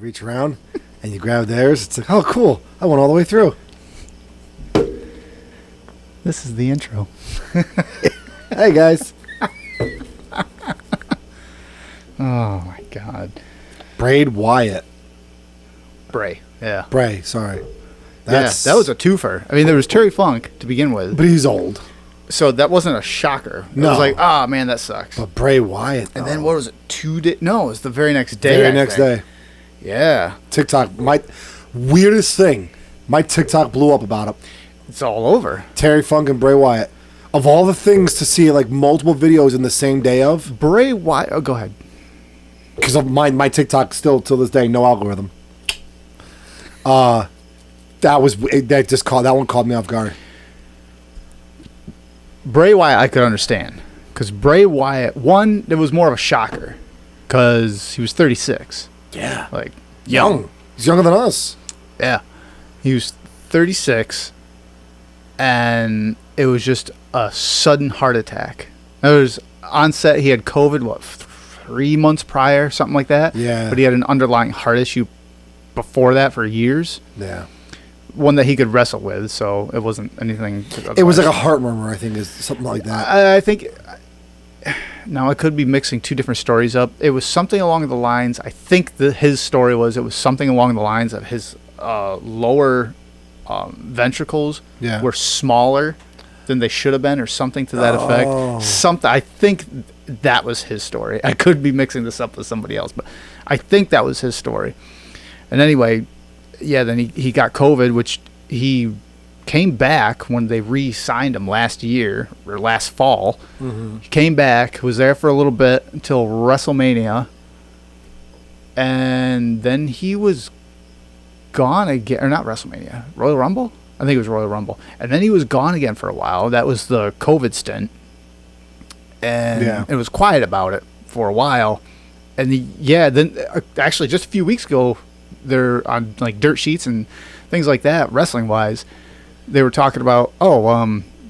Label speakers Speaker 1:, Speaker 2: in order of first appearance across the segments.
Speaker 1: reach around and you grab theirs. It's like, oh, cool. I went all the way through.
Speaker 2: This is the intro.
Speaker 1: Hey, guys.
Speaker 2: Oh, my God.
Speaker 1: Bray Wyatt.
Speaker 2: Bray. Yeah.
Speaker 1: Bray, sorry.
Speaker 2: Yeah, that was a twofer. I mean, there was Terry Funk to begin with.
Speaker 1: But he's old.
Speaker 2: So that wasn't a shocker. It was like, oh, man, that sucks.
Speaker 1: But Bray Wyatt, though.
Speaker 2: And then what was it? 2 days? No, it was the very next day.
Speaker 1: Very next day.
Speaker 2: Yeah.
Speaker 1: TikTok. My weirdest thing. My TikTok blew up about it.
Speaker 2: It's all over.
Speaker 1: Terry Funk and Bray Wyatt. Of all the things to see, like, multiple videos in the same day of.
Speaker 2: Bray Wyatt. Oh, go ahead.
Speaker 1: Because of my TikTok still, till this day, no algorithm. That one caught me off guard.
Speaker 2: Bray Wyatt, I could understand. Because Bray Wyatt, one, it was more of a shocker. Because he was 36.
Speaker 1: Yeah.
Speaker 2: Like,
Speaker 1: Young. He's younger than us.
Speaker 2: Yeah. He was 36. And it was just a sudden heart attack. It was on set, he had COVID, 3 months prior, something like that.
Speaker 1: Yeah.
Speaker 2: But he had an underlying heart issue before that for years.
Speaker 1: Yeah.
Speaker 2: One that he could wrestle with, so it wasn't anything.
Speaker 1: It was like a heart murmur, I think, is something like that.
Speaker 2: I think. Now, I could be mixing 2 different stories up. It was something along the lines. I think his story was something along the lines of his lower ventricles were smaller than they should have been, or something to that effect. Something. I think that was his story. I could be mixing this up with somebody else, but I think that was his story. And anyway, yeah, then he got COVID, which he came back when they re-signed him last year, or last fall. Mm-hmm. He came back, was there for a little bit until WrestleMania, and then he was gone again, or not WrestleMania, Royal Rumble? I think it was Royal Rumble. And then he was gone again for a while. That was the COVID stint. And it was quiet about it for a while. And then actually just a few weeks ago, they're on like dirt sheets and things like that, wrestling wise. They were talking about,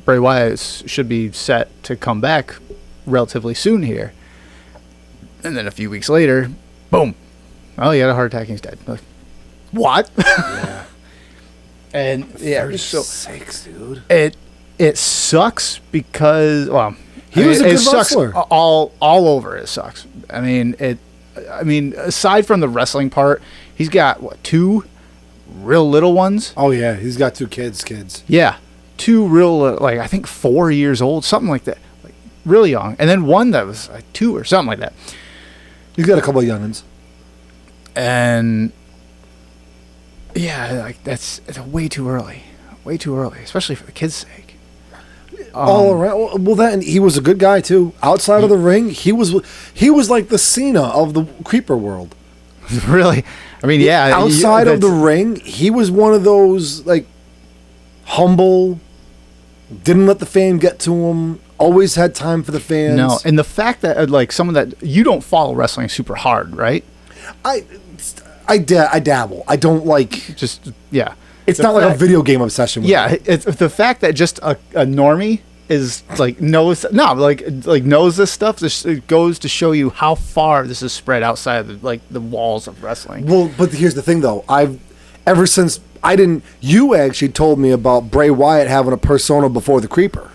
Speaker 2: Bray Wyatt should be set to come back relatively soon here. And then a few weeks later, boom. Oh, he had a heart attack and he's dead. Like, what? Yeah. And yeah,
Speaker 1: 36, dude.
Speaker 2: It sucks because
Speaker 1: he was a good wrestler.
Speaker 2: All over it sucks. I mean, aside from the wrestling part, he's got 2 real little ones.
Speaker 1: Oh yeah, he's got 2 kids.
Speaker 2: Yeah, 2 real, like I think 4 years old, something like that, like really young, and then one that was like 2 or something like that.
Speaker 1: He's got a couple of youngins, and
Speaker 2: yeah, like it's way too early, especially for the kids' sake.
Speaker 1: All around. Well, then he was a good guy too. Outside of the ring, he was like the Cena of the creeper world.
Speaker 2: Really? I mean, yeah.
Speaker 1: Outside of the ring, he was one of those, like, humble, didn't let the fame get to him, always had time for the fans.
Speaker 2: No, and the fact that, like, some of that, you don't follow wrestling super hard, right?
Speaker 1: I dabble. I don't like...
Speaker 2: Just, yeah.
Speaker 1: It's not like a video game obsession with
Speaker 2: me. It's the fact that just a normie is like knows this stuff. It goes to show you how far this is spread outside of the walls of wrestling.
Speaker 1: Well, but here's the thing though. You actually told me about Bray Wyatt having a persona before the Creeper.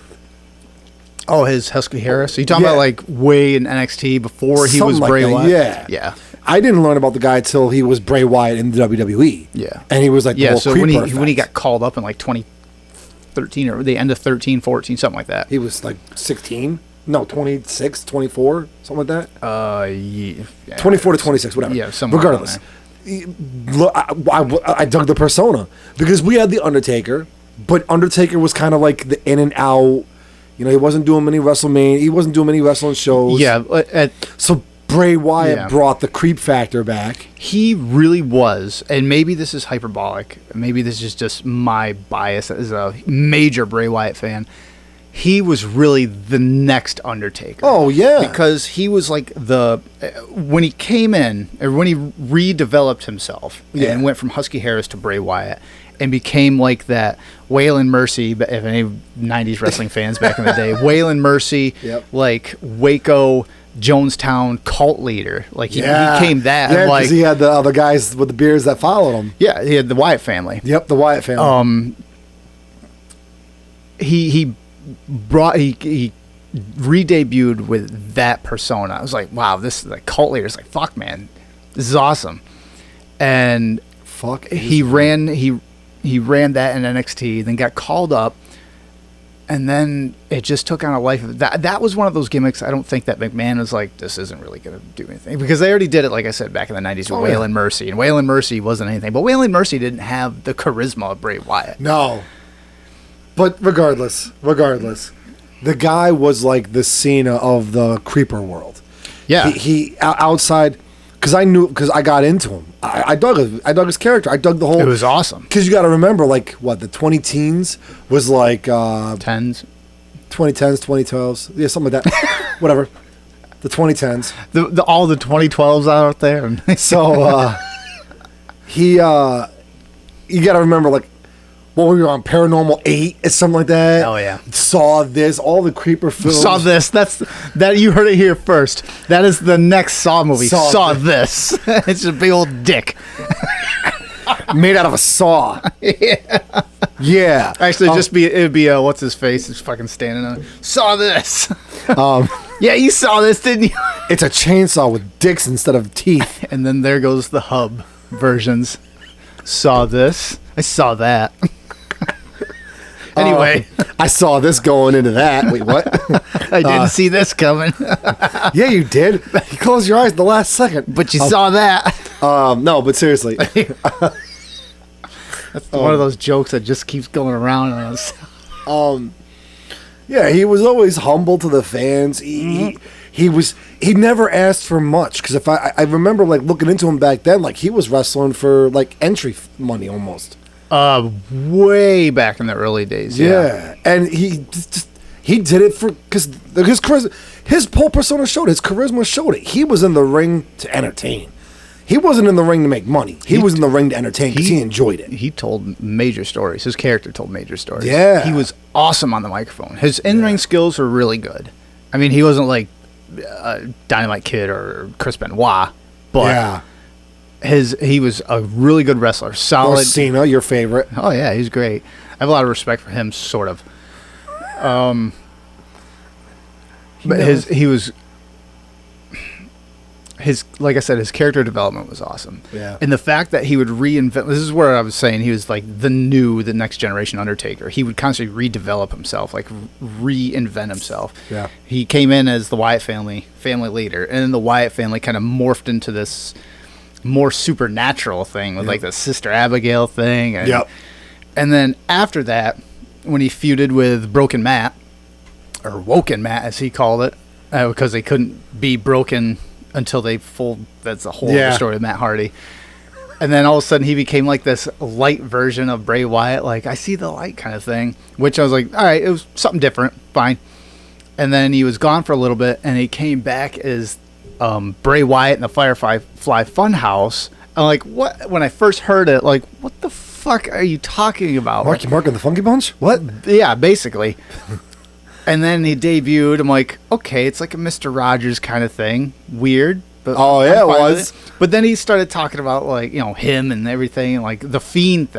Speaker 2: Oh, his Husky Harris. Are you talking about like way in NXT before he was Bray Wyatt? Yeah.
Speaker 1: I didn't learn about the guy till he was Bray Wyatt in the WWE.
Speaker 2: Yeah.
Speaker 1: And he was like
Speaker 2: so when he got called up in like 2013 or the end of 13, 14, something like that.
Speaker 1: He was like 16? No, 26, 24, something like that?
Speaker 2: Yeah.
Speaker 1: 24 to 26, whatever.
Speaker 2: Yeah, somewhere.
Speaker 1: Regardless. I dug the persona because we had The Undertaker, but Undertaker was kind of like the in and out. You know, he wasn't doing many WrestleMania. He wasn't doing many wrestling shows.
Speaker 2: Yeah.
Speaker 1: So Bray Wyatt brought the creep factor back.
Speaker 2: He really was, and maybe this is hyperbolic. Maybe this is just my bias as a major Bray Wyatt fan. He was really the next Undertaker.
Speaker 1: Oh, yeah.
Speaker 2: Because he was like when he came in, or when he redeveloped himself and went from Husky Harris to Bray Wyatt and became like that Waylon Mercy, if any 90s wrestling fans back in the day, Waylon Mercy, like Waco, Jonestown cult leader. Like he became that.
Speaker 1: Yeah,
Speaker 2: like
Speaker 1: because he had the other guys with the beards that followed him.
Speaker 2: Yeah, he had the Wyatt family.
Speaker 1: Yep, the Wyatt family.
Speaker 2: He re-debuted with that persona. I was like, wow, this is like cult leader. It's like, fuck, man, this is awesome. And he ran that in NXT, then got called up, and then it just took on a life of that. That was one of those gimmicks. I don't think that McMahon was like, this isn't really going to do anything, because they already did it, like I said, back in the 90s with Waylon Mercy, and Waylon Mercy wasn't anything. But Waylon Mercy didn't have the charisma of Bray Wyatt.
Speaker 1: No. But regardless, the guy was like the Cena of the creeper world.
Speaker 2: Yeah.
Speaker 1: He outside, because I got into him. I dug his character. I dug the whole.
Speaker 2: It was awesome.
Speaker 1: Because you got to remember, like, what, the 2010s was like...
Speaker 2: 10s?
Speaker 1: 2010s, 2012s. Yeah, something like that. Whatever. The 2010s.
Speaker 2: All the 2012s out there.
Speaker 1: So, you got to remember, like, what were we on, Paranormal 8 or something like that?
Speaker 2: Oh, yeah.
Speaker 1: Saw this, all the creeper films.
Speaker 2: Saw this. That you heard it here first. That is the next Saw movie. Saw this. It's a big old dick.
Speaker 1: Made out of a saw. Yeah.
Speaker 2: Actually, it'd be what's his face? He's fucking standing on it. Saw this. Yeah, you saw this, didn't you?
Speaker 1: It's a chainsaw with dicks instead of teeth.
Speaker 2: And then there goes the hub versions. Saw this. I saw that. Anyway,
Speaker 1: I saw this going into that. Wait, what?
Speaker 2: I didn't see this coming.
Speaker 1: Yeah, you did. You closed your eyes at the last second.
Speaker 2: But you saw that.
Speaker 1: No, but seriously.
Speaker 2: That's one of those jokes that just keeps going around on us.
Speaker 1: Yeah, he was always humble to the fans. He never asked for much, because if I remember, like, looking into him back then, like, he was wrestling for like entry money almost.
Speaker 2: Way back in the early days.
Speaker 1: Yeah, and he did it because his charisma, his whole persona showed it. His charisma showed it. He was in the ring to entertain. He wasn't in the ring to make money. He was in the ring to entertain because he enjoyed it.
Speaker 2: He told major stories. His character told major stories.
Speaker 1: Yeah.
Speaker 2: He was awesome on the microphone. His in-ring skills were really good. I mean, he wasn't like Dynamite Kid or Chris Benoit, but he was a really good wrestler. Solid.
Speaker 1: Or Cena, your favorite.
Speaker 2: Oh, yeah, he's great. I have a lot of respect for him, sort of. But like I said, his character development was awesome.
Speaker 1: Yeah.
Speaker 2: And the fact that he would reinvent, this is where I was saying he was like the next generation Undertaker. He would constantly redevelop himself, like reinvent himself.
Speaker 1: Yeah.
Speaker 2: He came in as the Wyatt family leader, and then the Wyatt family kind of morphed into this more supernatural thing with like the Sister Abigail thing. And, and then after that, when he feuded with Broken Matt, or Woken Matt as he called it, because they couldn't be broken until that's the whole other story of Matt Hardy. And then all of a sudden he became like this light version of Bray Wyatt, like, I see the light kind of thing, which I was like, all right, it was something different, fine. And then he was gone for a little bit, and he came back as Bray Wyatt in the Firefly Funhouse. I'm like, what? When I first heard it, like, what the fuck are you talking about?
Speaker 1: Marky Mark and the Funky Bunch? What?
Speaker 2: Yeah, basically. And then he debuted. I'm like, okay, it's like a Mr. Rogers kind of thing. Weird. But
Speaker 1: it was.
Speaker 2: But then he started talking about, like, you know, him and everything, like the Fiend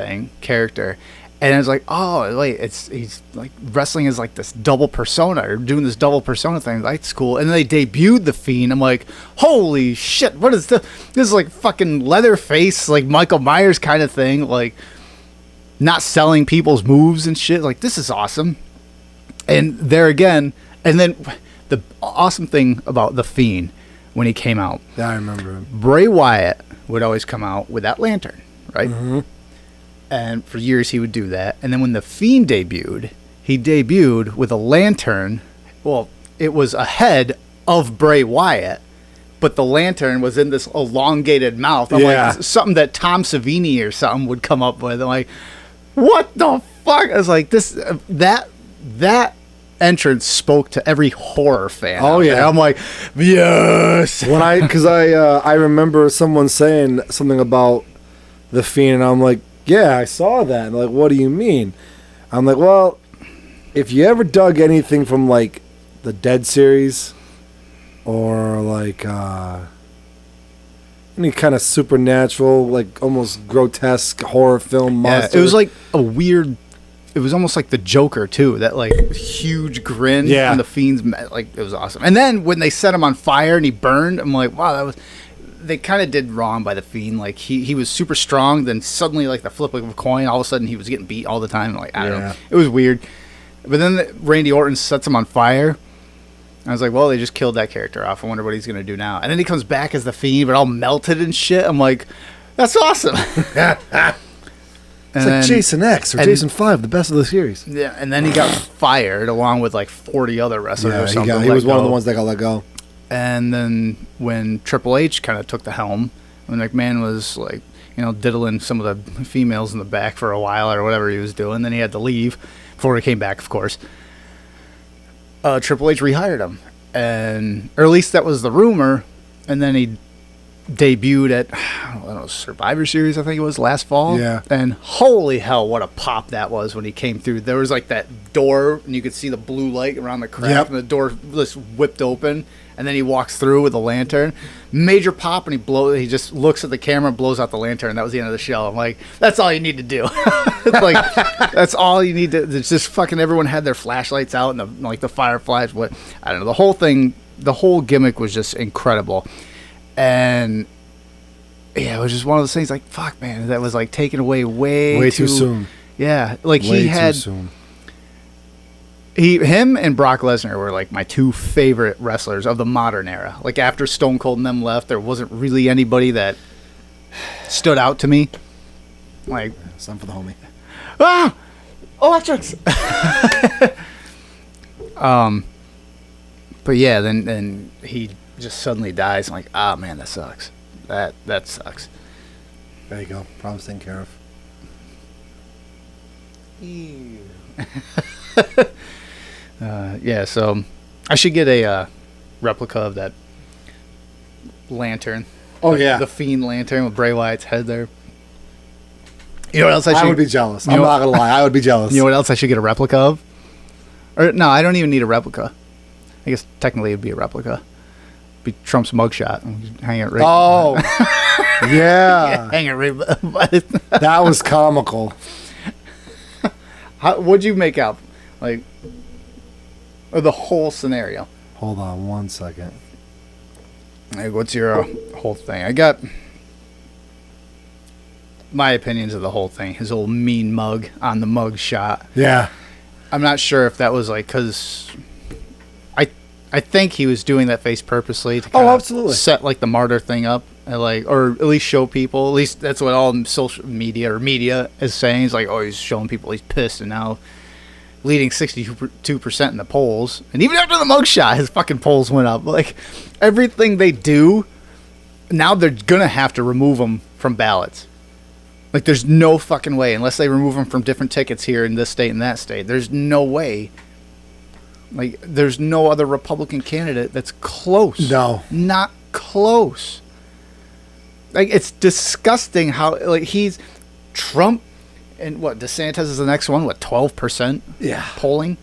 Speaker 2: character. And I was like, oh, wait, he's like wrestling as like this double persona, or doing this double persona thing. That's cool. And then they debuted the Fiend. I'm like, holy shit, what is this? This is like fucking Leatherface, like Michael Myers kind of thing, like not selling people's moves and shit. Like, this is awesome. And there again, and then the awesome thing about the Fiend when he came out.
Speaker 1: Yeah, I remember him.
Speaker 2: Bray Wyatt would always come out with that lantern, right?
Speaker 1: Mm-hmm.
Speaker 2: And for years he would do that. And then when the Fiend debuted, he debuted with a lantern. Well, it was a head of Bray Wyatt, but the lantern was in this elongated mouth. I'm like, something that Tom Savini or something would come up with. I'm like, what the fuck? I was like, that entrance spoke to every horror fan.
Speaker 1: Oh yeah,
Speaker 2: I'm like, yes.
Speaker 1: Because I remember someone saying something about the Fiend, and I'm like, yeah, I saw that. And like, what do you mean? I'm like, well, if you ever dug anything from like the Dead series, or like any kind of supernatural, like almost grotesque horror film monster.
Speaker 2: It was like a weird. It was almost like the Joker too. That like huge grin.
Speaker 1: Yeah.
Speaker 2: And the Fiends met, like it was awesome. And then when they set him on fire and he burned, I'm like, wow, that was. They kind of did wrong by the Fiend. Like he was super strong, then suddenly like the flip of a coin, all of a sudden he was getting beat all the time. Like I don't know, it was weird. But then Randy Orton sets him on fire. I was like, well, they just killed that character off. I wonder what he's gonna do now. And then he comes back as the Fiend, but all melted and shit. I'm like, that's awesome.
Speaker 1: It's like Jason X or Jason 5, the best of the series.
Speaker 2: Yeah, and then he got fired along with like 40 other wrestlers or something.
Speaker 1: He was one of the ones that got let go.
Speaker 2: And then when Triple H kind of took the helm, when McMahon was like, diddling some of the females in the back for a while or whatever he was doing, then he had to leave before he came back, of course. Triple H rehired him, or at least that was the rumor. And then he debuted at Survivor Series, I think it was, last fall.
Speaker 1: Yeah.
Speaker 2: And holy hell, what a pop that was when he came through. There was like that door, and you could see the blue light around the crack, and the door just whipped open. And then he walks through with a lantern. Major pop, and he just looks at the camera and blows out the lantern. That was the end of the show. I'm like, that's all you need to do. It's like, that's all you need to. It's just fucking everyone had their flashlights out and the fireflies. What I don't know. The whole thing, the whole gimmick was just incredible. And yeah, it was just one of those things. Like, fuck, man, that was like taken away way
Speaker 1: too soon.
Speaker 2: Yeah, like
Speaker 1: way
Speaker 2: he had.
Speaker 1: Too soon.
Speaker 2: Him and Brock Lesnar were like my two favorite wrestlers of the modern era. Like after Stone Cold and them left, there wasn't really anybody that stood out to me. Like,
Speaker 1: something for the homie.
Speaker 2: Ah, electrics. But yeah, then he just suddenly dies. I'm like, ah, man, that sucks. That sucks.
Speaker 1: There you go. Problems taken care of.
Speaker 2: Ew. Yeah, so I should get a replica of that lantern.
Speaker 1: Oh, yeah.
Speaker 2: The Fiend lantern with Bray Wyatt's head there. You know what else I should...
Speaker 1: I would be jealous. I'm not going to lie. I would be jealous.
Speaker 2: You know what else I should get a replica of? Or no, I don't even need a replica. I guess technically it'd be a replica. It'd be Trump's mugshot. Hang it right...
Speaker 1: Oh, yeah.
Speaker 2: Hang it right...
Speaker 1: That was comical.
Speaker 2: What'd you make out? Like... Or the whole scenario.
Speaker 1: Hold on 1 second.
Speaker 2: Like, what's your whole thing? I got my opinions of the whole thing. His old mean mug on the mug shot.
Speaker 1: Yeah.
Speaker 2: I'm not sure if that was like because I think he was doing that face purposely to
Speaker 1: absolutely
Speaker 2: set like the martyr thing up and like, or at least show people. At least that's what all social media is saying. It's like, oh, he's showing people he's pissed and now leading 62% in the polls. And even after the mugshot, his fucking polls went up. Like, everything they do, now they're going to have to remove them from ballots. Like, there's no fucking way, unless they remove them from different tickets here in this state and that state. There's no way. Like, there's no other Republican candidate that's close.
Speaker 1: No.
Speaker 2: Not close. Like, it's disgusting how, like, he's... Trump... And what, DeSantis is the next one? What, 12%?
Speaker 1: Yeah.
Speaker 2: Polling?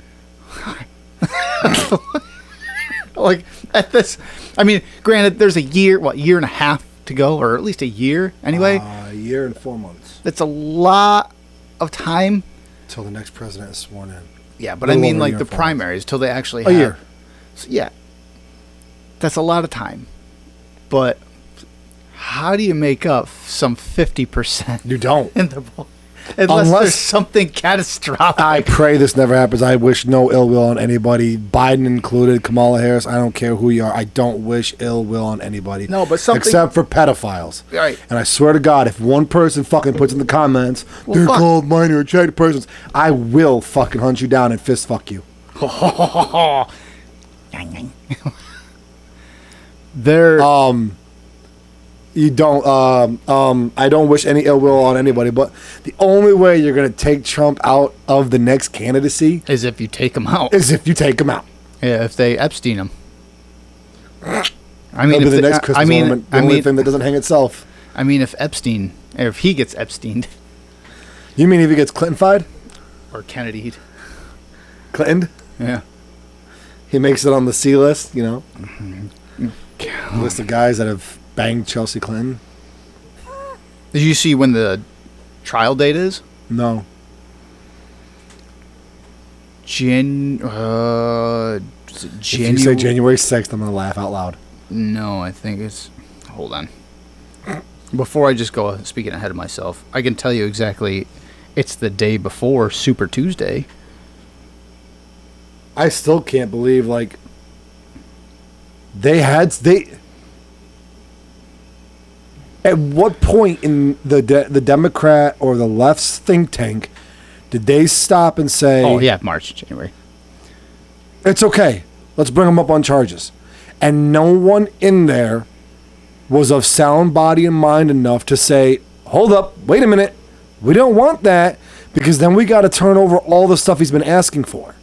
Speaker 2: Like, at this... I mean, granted, there's a year and a half to go, or at least a year, anyway.
Speaker 1: A year and 4 months.
Speaker 2: That's a lot of time.
Speaker 1: Till the next president is sworn in.
Speaker 2: Yeah, but I mean, like, the primaries, till they actually have...
Speaker 1: A year.
Speaker 2: So, yeah. That's a lot of time. But how do you make up some 50%?
Speaker 1: You don't.
Speaker 2: In the poll? Unless there's something catastrophic.
Speaker 1: I pray this never happens. I wish no ill will on anybody, Biden included, Kamala Harris. I don't care who you are. I don't wish ill will on anybody.
Speaker 2: No, but something...
Speaker 1: Except for pedophiles.
Speaker 2: Right.
Speaker 1: And I swear to God, if one person fucking puts in the comments, they're called minor attracted persons, I will fucking hunt you down and fist fuck you.
Speaker 2: They're...
Speaker 1: You don't, I don't wish any ill will on anybody, but the only way you're going to take Trump out of the next candidacy
Speaker 2: is if you take him out.
Speaker 1: Yeah,
Speaker 2: if they Epstein him.
Speaker 1: I mean, if the next Christmas ornament, the only thing that doesn't hang itself.
Speaker 2: I mean, if he gets Epsteined.
Speaker 1: You mean if he gets Clinton-fied?
Speaker 2: Or Kennedy'd.
Speaker 1: Clinton?
Speaker 2: Yeah.
Speaker 1: He makes it on the C list, you know?
Speaker 2: Mm-hmm.
Speaker 1: list of guys that have banged Chelsea Clinton.
Speaker 2: Did you see when the trial date is?
Speaker 1: No.
Speaker 2: Is it
Speaker 1: If you say January 6th, I'm going to laugh out loud.
Speaker 2: No, I think it's... Hold on. Before I just go speaking ahead of myself, I can tell you exactly it's the day before Super Tuesday.
Speaker 1: I still can't believe, like... At what point in the Democrat or the left's think tank did they stop and say...
Speaker 2: Oh, yeah, March, January.
Speaker 1: It's okay. Let's bring them up on charges. And no one in there was of sound body and mind enough to say, hold up, wait a minute. We don't want that because then we got to turn over all the stuff he's been asking for.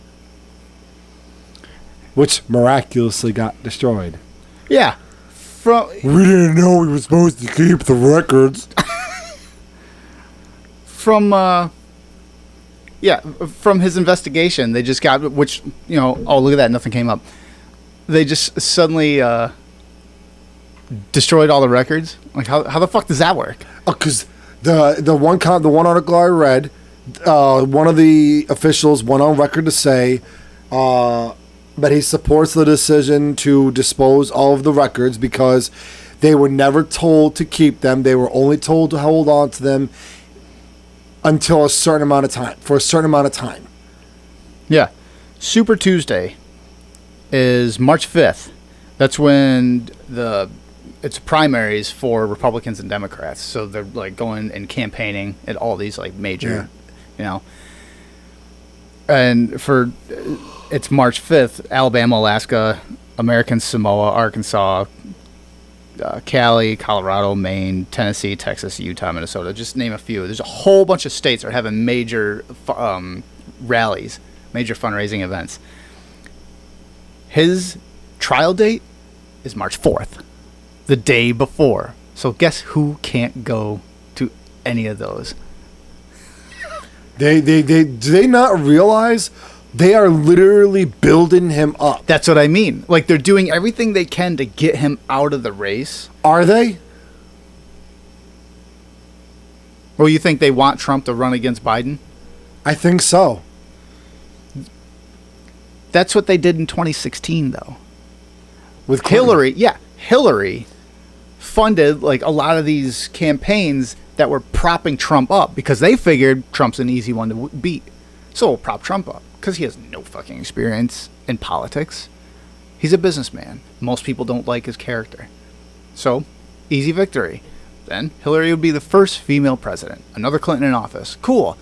Speaker 1: Which miraculously got destroyed.
Speaker 2: Yeah.
Speaker 1: We didn't know we were supposed to keep the records.
Speaker 2: From his investigation, they just got, which, oh, look at that, nothing came up. They just suddenly destroyed all the records. Like, how the fuck does that work?
Speaker 1: Oh, because the one article I read, one of the officials went on record to say that he supports the decision to dispose all of the records because they were never told to keep them. They were only told to hold on to them until a certain amount of time, for a certain amount of time.
Speaker 2: Yeah. Super Tuesday is March 5th. That's when it's primaries for Republicans and Democrats. So they're like going and campaigning at all these like major, and it's March 5th, Alabama, Alaska, American Samoa, Arkansas, Cali, Colorado, Maine, Tennessee, Texas, Utah, Minnesota. Just name a few. There's a whole bunch of states that are having major rallies, major fundraising events. His trial date is March 4th, the day before. So guess who can't go to any of those?
Speaker 1: Do they not realize they are literally building him up?
Speaker 2: That's what I mean. Like, they're doing everything they can to get him out of the race.
Speaker 1: Are they?
Speaker 2: Well, you think they want Trump to run against Biden?
Speaker 1: I think so.
Speaker 2: That's what they did in 2016, though.
Speaker 1: With Clinton.
Speaker 2: Hillary funded like a lot of these campaigns that were propping Trump up because they figured Trump's an easy one to beat. So we'll prop Trump up because he has no fucking experience in politics. He's a businessman. Most people don't like his character. So, easy victory. Then Hillary would be the first female president. Another Clinton in office. Cool.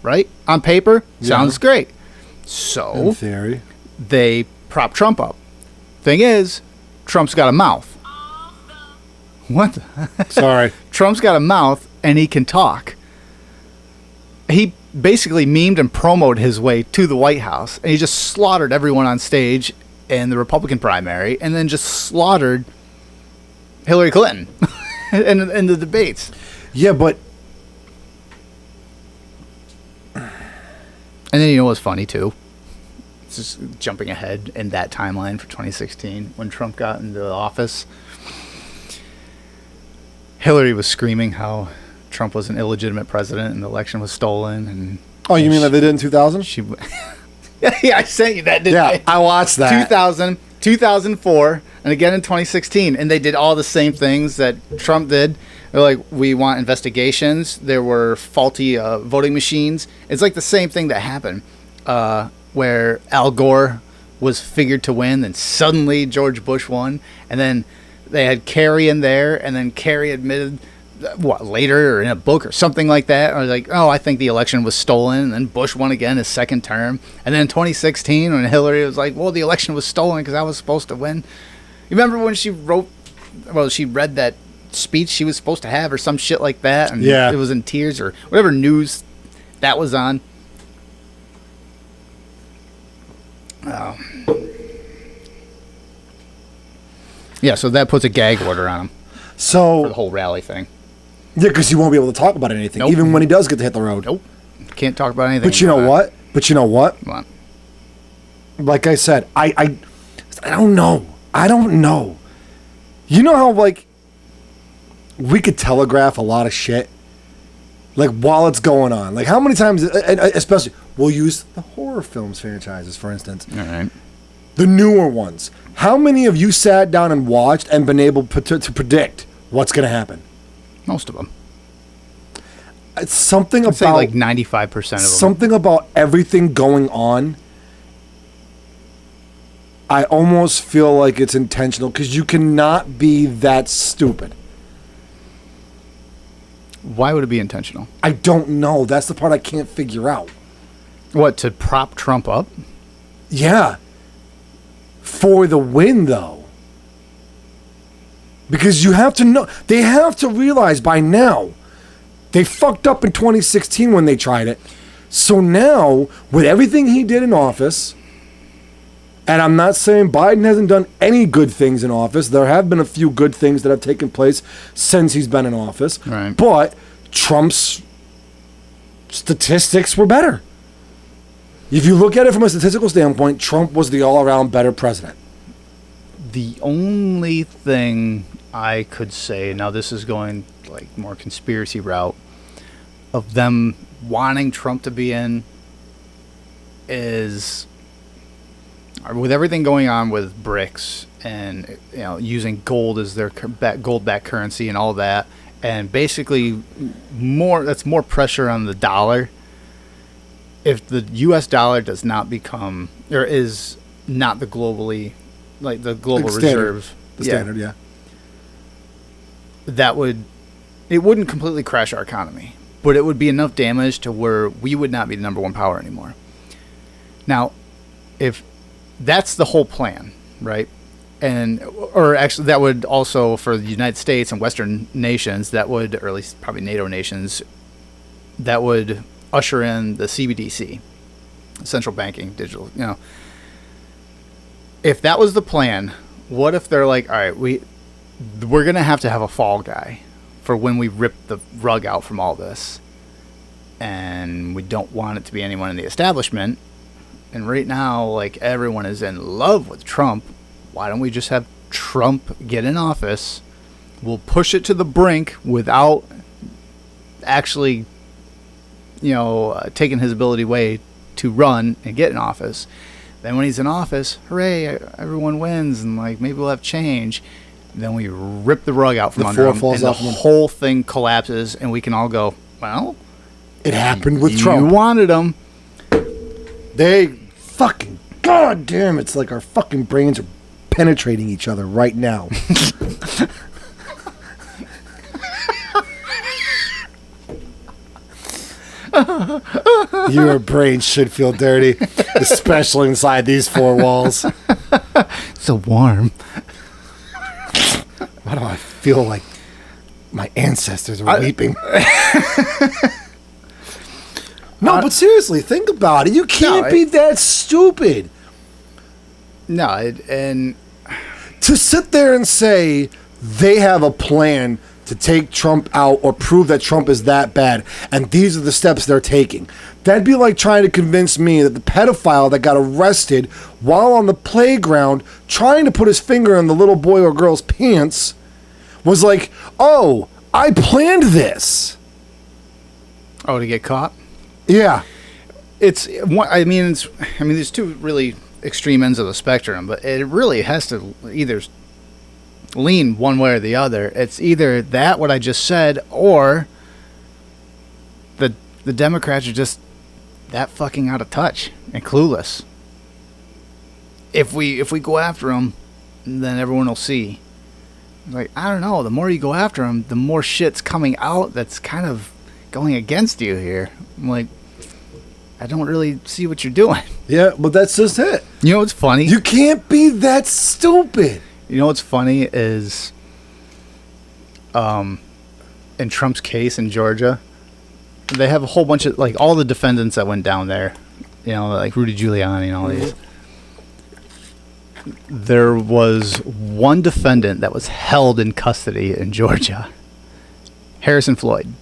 Speaker 2: Right? On paper, sounds great. So,
Speaker 1: in theory,
Speaker 2: they prop Trump up. Thing is, Trump's got a mouth. What?
Speaker 1: Sorry.
Speaker 2: Trump's got a mouth and he can talk. He basically memed and promoted his way to the White House, and he just slaughtered everyone on stage in the Republican primary, and then just slaughtered Hillary Clinton in the debates.
Speaker 1: Yeah, but...
Speaker 2: And then you know what's funny, too? It's just jumping ahead in that timeline for 2016, when Trump got into office. Hillary was screaming how Trump was an illegitimate president and the election was stolen. And
Speaker 1: you mean like they did in 2000?
Speaker 2: Yeah, I sent you that, didn't I?
Speaker 1: Yeah, I watched that.
Speaker 2: 2000, 2004, and again in 2016. And they did all the same things that Trump did. They're like, we want investigations. There were faulty voting machines. It's like the same thing that happened where Al Gore was figured to win, and suddenly George Bush won. And then they had Kerry in there, and then Kerry admitted, later or in a book or something like that. I was like, I think the election was stolen. And then Bush won again his second term. And then in 2016, when Hillary was like, the election was stolen because I was supposed to win. You remember when she read that speech she was supposed to have or some shit like that? And it was in tears or whatever news that was on. Yeah, so that puts a gag order on him for the whole rally thing.
Speaker 1: Yeah, because he won't be able to talk about anything, even when he does get to hit the road.
Speaker 2: Nope. Can't talk about anything.
Speaker 1: But you know what?
Speaker 2: Come on.
Speaker 1: Like I said, I don't know. You know how, like, we could telegraph a lot of shit? Like, while it's going on. Like, how many times, especially, we'll use the horror films franchises, for instance.
Speaker 2: All right.
Speaker 1: The newer ones. How many of you sat down and watched and been able to predict what's going to happen?
Speaker 2: Most of them.
Speaker 1: It's something
Speaker 2: I'd
Speaker 1: about...
Speaker 2: say like 95% of them.
Speaker 1: Something about everything going on. I almost feel like it's intentional because you cannot be that stupid.
Speaker 2: Why would it be intentional?
Speaker 1: I don't know. That's the part I can't figure out.
Speaker 2: What, to prop Trump up?
Speaker 1: Yeah. For the win, though. Because you have to know. They have to realize by now. They fucked up in 2016 when they tried it. So now, with everything he did in office, and I'm not saying Biden hasn't done any good things in office. There have been a few good things that have taken place since he's been in office.
Speaker 2: Right.
Speaker 1: But Trump's statistics were better. If you look at it from a statistical standpoint, Trump was the all-around better president.
Speaker 2: The only thing I could say, now this is going like more conspiracy route, of them wanting Trump to be in is, with everything going on with BRICS and using gold as their gold-backed currency and all that, and basically that's more pressure on the dollar. If the U.S. dollar does not become, or is not the globally, like the global reserve,
Speaker 1: the standard, yeah,
Speaker 2: it wouldn't completely crash our economy, but it would be enough damage to where we would not be the number one power anymore. Now, if that's the whole plan, right? Or actually, that would also, for the United States and Western nations, that would, or at least probably NATO nations, that would usher in the CBDC, central banking, digital. If that was the plan, what if they're like, all right, we're gonna have to have a fall guy for when we rip the rug out from all this, and we don't want it to be anyone in the establishment. And right now, like, everyone is in love with Trump. Why don't we just have Trump get in office? We'll push it to the brink without actually, taking his ability away to run and get in office. Then when he's in office, hooray, everyone wins, and like maybe we'll have change. Then we rip the rug out from under him, and the whole thing collapses, and we can all go, well,
Speaker 1: it happened with Trump.
Speaker 2: You wanted him.
Speaker 1: They fucking, goddamn, it's like our fucking brains are penetrating each other right now. Your brain should feel dirty, especially inside these four walls.
Speaker 2: So warm.
Speaker 1: Why do I feel like my ancestors are weeping? No, but seriously, think about it. You can't be that stupid.
Speaker 2: No, and
Speaker 1: to sit there and say they have a plan to take Trump out or prove that Trump is that bad, and these are the steps they're taking. That'd be like trying to convince me that the pedophile that got arrested while on the playground trying to put his finger in the little boy or girl's pants was like, oh, I planned this.
Speaker 2: Oh, to get caught?
Speaker 1: Yeah.
Speaker 2: There's two really extreme ends of the spectrum, but it really has to either lean one way or the other. It's either that, what I just said, or the Democrats are just that fucking out of touch and clueless. If we go after them, then everyone will see. Like, I don't know, the more you go after them, the more shit's coming out that's kind of going against you here. I'm like, I don't really see what you're doing.
Speaker 1: Yeah, but that's just it.
Speaker 2: You know what's funny?
Speaker 1: You can't be that stupid.
Speaker 2: You know what's funny is, in Trump's case in Georgia, they have a whole bunch of, like, all the defendants that went down there, like Rudy Giuliani and all these. There was one defendant that was held in custody in Georgia. Harrison Floyd.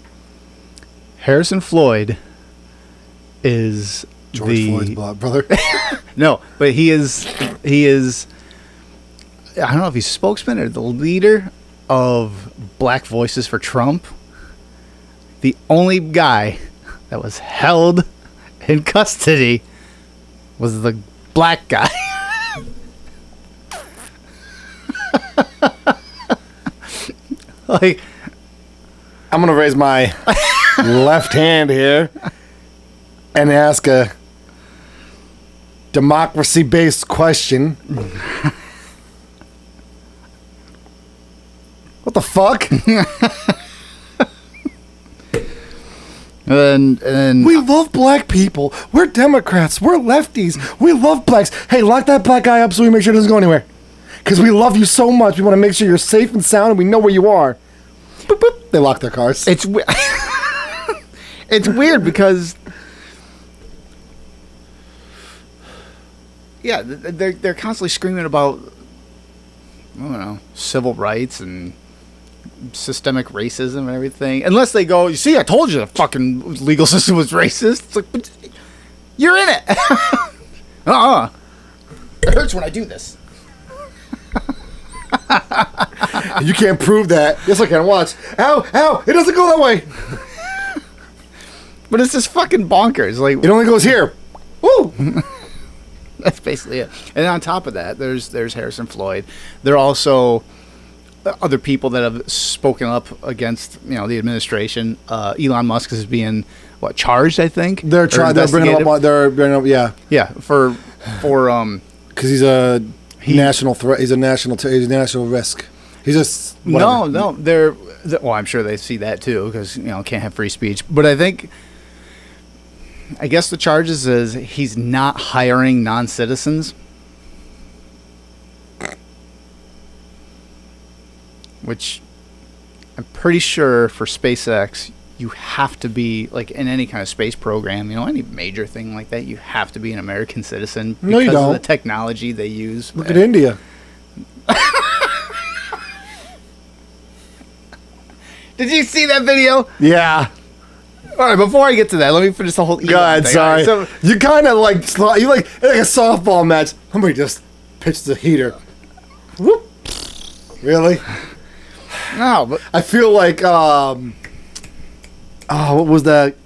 Speaker 2: Harrison Floyd is
Speaker 1: George Floyd's brother.
Speaker 2: No, but he is I don't know if he's spokesman or the leader of Black Voices for Trump. The only guy that was held in custody was the black guy. Like,
Speaker 1: I'm gonna raise my left hand here and ask a democracy-based question. What the fuck?
Speaker 2: and then
Speaker 1: We love black people. We're Democrats. We're lefties. We love blacks. Hey, lock that black guy up so we make sure he doesn't go anywhere. Because we love you so much. We want to make sure you're safe and sound and we know where you are. Boop, boop. They lock their cars.
Speaker 2: it's it's weird because they're constantly screaming about, I don't know, civil rights and systemic racism and everything. Unless they go, you see, I told you the fucking legal system was racist. It's like, but you're in it. It hurts when I do this.
Speaker 1: You can't prove that. Yes, I can. Watch. Ow, ow. It doesn't go that way.
Speaker 2: But it's just fucking bonkers. Like,
Speaker 1: It only goes here. Woo.
Speaker 2: that's basically it. And on top of that, there's Harrison Floyd. There are also other people that have spoken up against, the administration. Elon Musk is being charged, I think.
Speaker 1: They're trying. They're bringing up. They're bringing up. Yeah.
Speaker 2: Yeah, for
Speaker 1: Because he's a national threat. He's a national. He's a national risk. He's just whatever.
Speaker 2: no. Well, I'm sure they see that too because can't have free speech. But I guess the charges is he's not hiring non-citizens, which I'm pretty sure for SpaceX you have to be in any kind of space program, any major thing like that. You have to be an American citizen because
Speaker 1: No, you don't.
Speaker 2: of the technology they use.
Speaker 1: Look at India.
Speaker 2: Did you see that video?
Speaker 1: Yeah.
Speaker 2: All right, before I get to that, let me finish the whole Elon
Speaker 1: God,
Speaker 2: thing.
Speaker 1: sorry.
Speaker 2: All right,
Speaker 1: You kind of like a softball match. Somebody just pitched the heater. Whoop. Really?
Speaker 2: no, but
Speaker 1: I feel like what was that?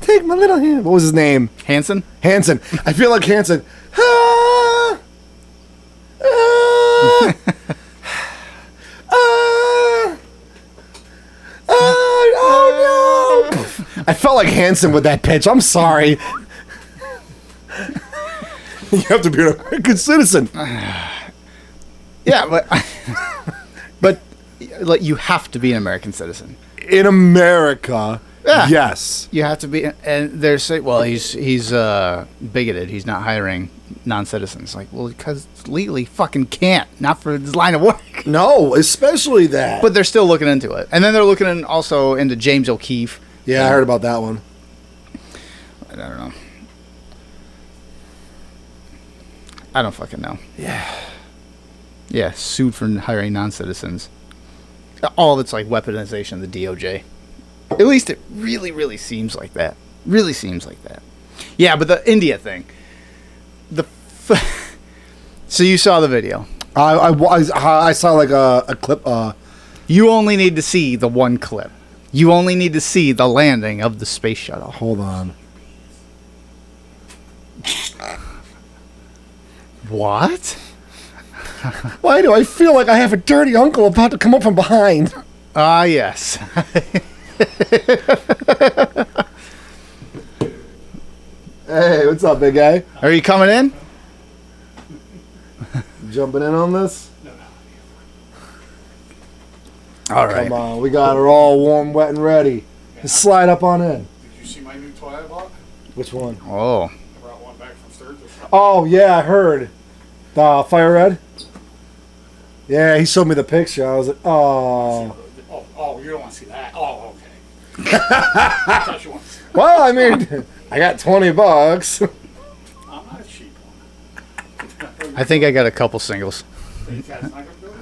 Speaker 1: Take my little hand. What was his name?
Speaker 2: Hanson?
Speaker 1: Hanson. I feel like Hanson. Ah, ah, ah, oh no! I felt like Hanson with that pitch. I'm sorry. You have to be an American citizen.
Speaker 2: Yeah, but you have to be an American citizen.
Speaker 1: In America,
Speaker 2: Yeah.
Speaker 1: yes.
Speaker 2: You have to be, and they're saying, well, he's bigoted. He's not hiring non-citizens. Like, well, because legally fucking can't. Not for his line of work.
Speaker 1: No, especially that.
Speaker 2: But they're still looking into it. And then they're looking also into James O'Keefe.
Speaker 1: Yeah, I heard about that one.
Speaker 2: I don't know. I don't fucking know.
Speaker 1: Yeah.
Speaker 2: Yeah, sued for hiring non-citizens. All of it's like weaponization of the DOJ. At least it really, really seems like that. Really seems like that. Yeah, but the India thing. So you saw the video.
Speaker 1: I saw like a clip.
Speaker 2: You only need to see the one clip. You only need to see the landing of the space shuttle.
Speaker 1: Hold on.
Speaker 2: What?
Speaker 1: Why do I feel like I have a dirty uncle about to come up from behind?
Speaker 2: Ah, yes.
Speaker 1: Hey, what's up, big guy?
Speaker 2: Are you coming in?
Speaker 1: Jumping in on this?
Speaker 2: All right.
Speaker 1: Come on, we got her all warm, wet, and ready. Just slide up on in.
Speaker 3: Did you see my new toy I bought?
Speaker 1: Which one?
Speaker 2: Oh.
Speaker 3: I brought one back from Sturgis.
Speaker 1: Oh, yeah, I heard. The fire red? Yeah, he showed me the picture. I was like, oh.
Speaker 3: Oh, you don't want to see that? Oh, okay. I thought you wanted to see that.
Speaker 1: Well, I mean, I got $20.
Speaker 3: I'm not a cheap one.
Speaker 2: I think I got a couple singles.
Speaker 3: Think that's not gonna do it?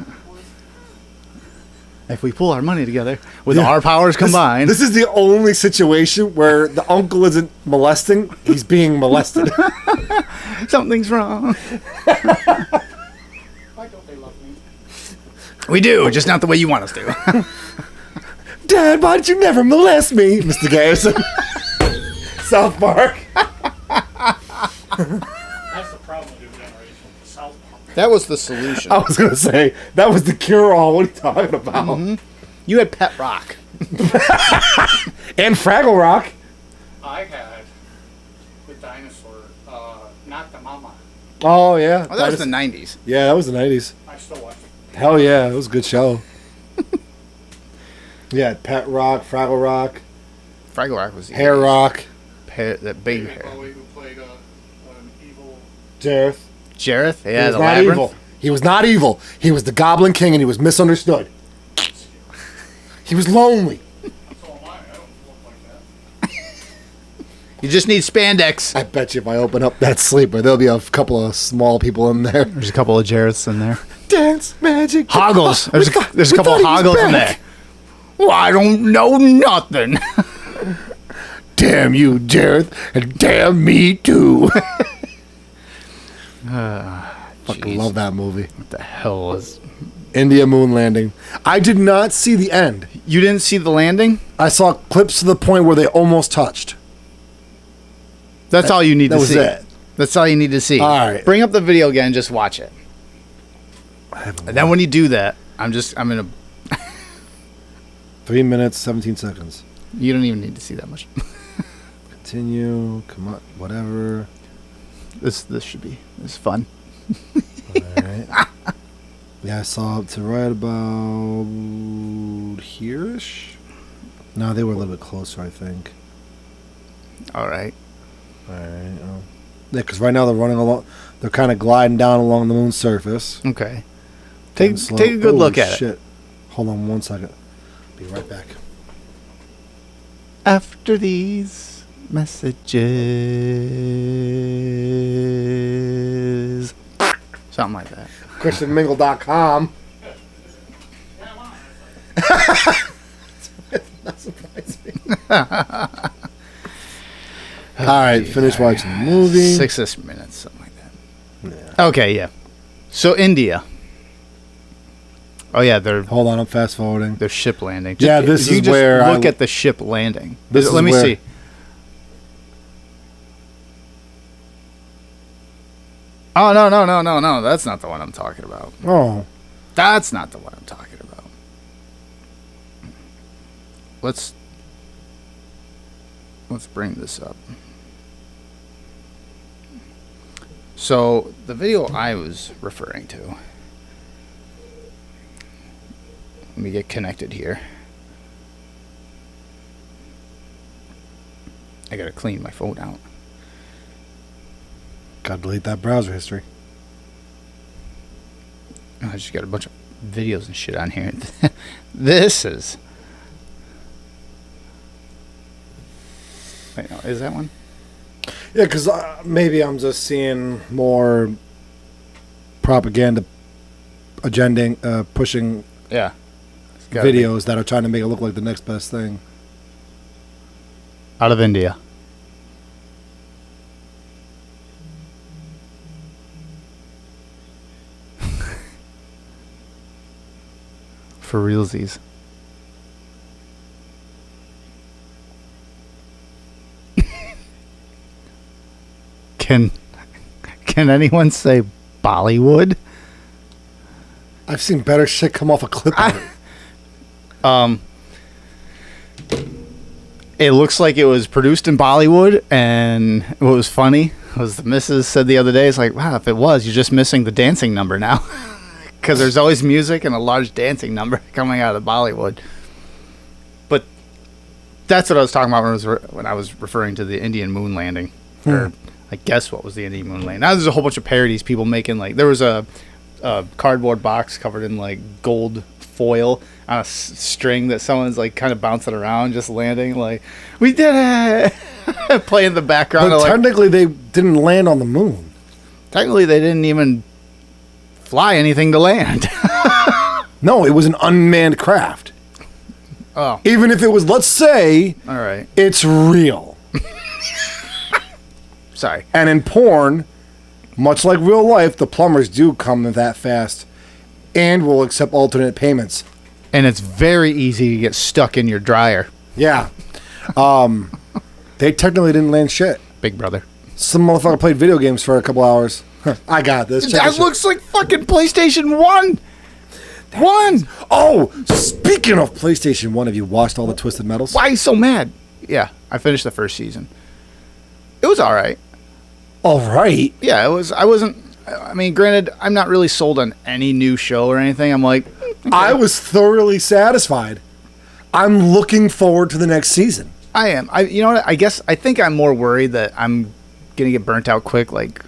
Speaker 2: If we pull our money together with our powers combined.
Speaker 1: This is the only situation where the uncle isn't molesting, he's being molested.
Speaker 2: Something's wrong.
Speaker 3: Why don't they love me?
Speaker 2: We do, just not the way you want us to.
Speaker 1: Dad, why did you never molest me, Mr. Garrison? South Park.
Speaker 3: That's the problem with your generation. South Park.
Speaker 2: That was the solution.
Speaker 1: I was gonna say that was the cure-all. What are you talking about?
Speaker 2: Mm-hmm. You had Pet Rock.
Speaker 1: And Fraggle Rock.
Speaker 3: I had the dinosaur, not the mama.
Speaker 1: Oh yeah.
Speaker 2: Oh, that was the 90s.
Speaker 1: Yeah, that was the 90s.
Speaker 3: I still watch it.
Speaker 1: Hell yeah, it was a good show. Yeah, Pet Rock, Fraggle Rock,
Speaker 2: Fraggle Rock was the
Speaker 1: Hair
Speaker 2: 80s.
Speaker 1: Rock,
Speaker 2: That big
Speaker 3: David
Speaker 2: hair.
Speaker 3: Bowie, who played an evil.
Speaker 1: Jareth.
Speaker 2: Jareth?
Speaker 1: He
Speaker 2: Yeah,
Speaker 1: was
Speaker 2: the
Speaker 1: not
Speaker 2: labyrinth.
Speaker 1: evil. He was not evil. He was the Goblin King, and he was misunderstood. He was lonely.
Speaker 3: So am I. I don't look like that.
Speaker 2: You just need spandex.
Speaker 1: I bet you if I open up that sleeper, there'll be a couple of small people in there.
Speaker 2: There's a couple of Jareths in there.
Speaker 1: Dance magic.
Speaker 2: Hoggles.
Speaker 1: We
Speaker 2: There's a couple of
Speaker 1: thought he was
Speaker 2: Hoggles in there.
Speaker 1: back.
Speaker 2: Well, I don't know nothing.
Speaker 1: Damn you, Jareth, and damn me too. Fucking love that movie.
Speaker 2: What the hell is...
Speaker 1: India moon landing. I did not see the end.
Speaker 2: You didn't see the landing?
Speaker 1: I saw clips to the point where they almost touched.
Speaker 2: That's all you need
Speaker 1: That
Speaker 2: to
Speaker 1: was
Speaker 2: see.
Speaker 1: it.
Speaker 2: That's all you need to see.
Speaker 1: All right.
Speaker 2: Bring up the video again and just watch it. And then when you do that, I'm going to...
Speaker 1: 3 minutes, 17 seconds.
Speaker 2: You don't even need to see that much.
Speaker 1: Continue. Come on. Whatever.
Speaker 2: This should be... This is fun.
Speaker 1: Alright. Yeah, I saw up to right about here-ish. No, they were a little bit closer, I think.
Speaker 2: All right.
Speaker 1: Alright. Yeah, because right now they're running along. They're kind of gliding down along the moon's surface.
Speaker 2: Okay.
Speaker 1: Getting
Speaker 2: Take
Speaker 1: slow.
Speaker 2: a good look
Speaker 1: Holy
Speaker 2: at it.
Speaker 1: shit. Hold on 1 second. Be right back.
Speaker 2: After these messages. Something like that.
Speaker 1: ChristianMingle.com.
Speaker 3: Yeah, I'm on it.
Speaker 1: Not surprising. Alright, finish watching the movie.
Speaker 2: 6 minutes, something like that. Okay, yeah. So India. Oh yeah,
Speaker 1: Hold on, I'm fast forwarding.
Speaker 2: their ship landing.
Speaker 1: Yeah, this
Speaker 2: if you
Speaker 1: is
Speaker 2: just
Speaker 1: where
Speaker 2: look at the ship landing.
Speaker 1: This is
Speaker 2: Let me
Speaker 1: where-
Speaker 2: see. Oh no. That's not the one I'm talking about.
Speaker 1: Oh.
Speaker 2: That's not the one I'm talking about. Let's bring this up. So the video I was referring to. Let me get connected here. I gotta clean my phone out.
Speaker 1: Gotta delete that browser history.
Speaker 2: Oh, I just got a bunch of videos and shit on here. This is... Wait, no, is that one?
Speaker 1: Yeah, because maybe I'm just seeing more propaganda agending, pushing
Speaker 2: Yeah. It's gotta be.
Speaker 1: videos that are trying to make it look like the next best thing.
Speaker 2: Out of India. For realsies. Can anyone say Bollywood?
Speaker 1: I've seen better shit come off a clip.
Speaker 2: It looks like it was produced in Bollywood, and what was funny was the missus said the other day, it's like, wow, if it was, you're just missing the dancing number now. Because there's always music and a large dancing number coming out of Bollywood. But that's what I was talking about when I was referring to the Indian moon landing. Or I guess what was the Indian moon landing. Now there's a whole bunch of parodies, people making, like, there was a cardboard box covered in, like, gold foil on a string that someone's, like, kind of bouncing around, just landing, like, we did it! Play in the background.
Speaker 1: But
Speaker 2: Like,
Speaker 1: technically, they didn't land on the moon.
Speaker 2: technically, they didn't even fly anything to land.
Speaker 1: No, it was an unmanned craft.
Speaker 2: Oh,
Speaker 1: Even if it was, let's say,
Speaker 2: all right.
Speaker 1: it's real.
Speaker 2: Sorry.
Speaker 1: And in porn, much like real life, the plumbers do come that fast. and will accept alternate payments.
Speaker 2: And it's very easy to get stuck in your dryer.
Speaker 1: Yeah. They technically didn't land shit.
Speaker 2: Big brother.
Speaker 1: Some motherfucker played video games for a couple hours. I got this. Check
Speaker 2: That
Speaker 1: this
Speaker 2: looks like fucking PlayStation 1.
Speaker 1: Oh, speaking of PlayStation 1, have you watched all the Twisted Metals?
Speaker 2: Why are you so mad? Yeah, I finished the first season. It was all right.
Speaker 1: All right.
Speaker 2: Yeah, it was. I mean, granted, I'm not really sold on any new show or anything. I'm like, okay.
Speaker 1: I was thoroughly satisfied. I'm looking forward to the next season.
Speaker 2: I am. You know what? I think I'm more worried that I'm gonna get burnt out quick, like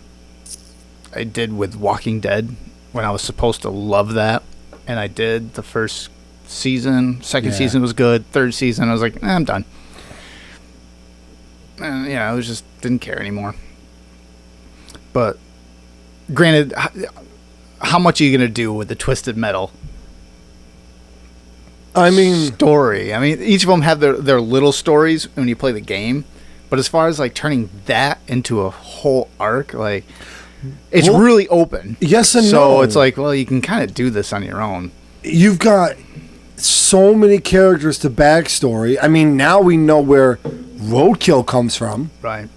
Speaker 2: I did with Walking Dead when I was supposed to love that, and I did the first season. Second season was good. Third season, I was like, I'm done. And I was just didn't care anymore. But granted, how much are you gonna do with the Twisted Metal?
Speaker 1: I mean,
Speaker 2: story. I mean, each of them have their little stories when you play the game, but as far as like turning that into a whole arc, like it's really open.
Speaker 1: Yes and no.
Speaker 2: So it's like, well, you can kind of do this on your own.
Speaker 1: You've got so many characters to backstory. I mean, now we know where Roadkill comes from.
Speaker 2: Right.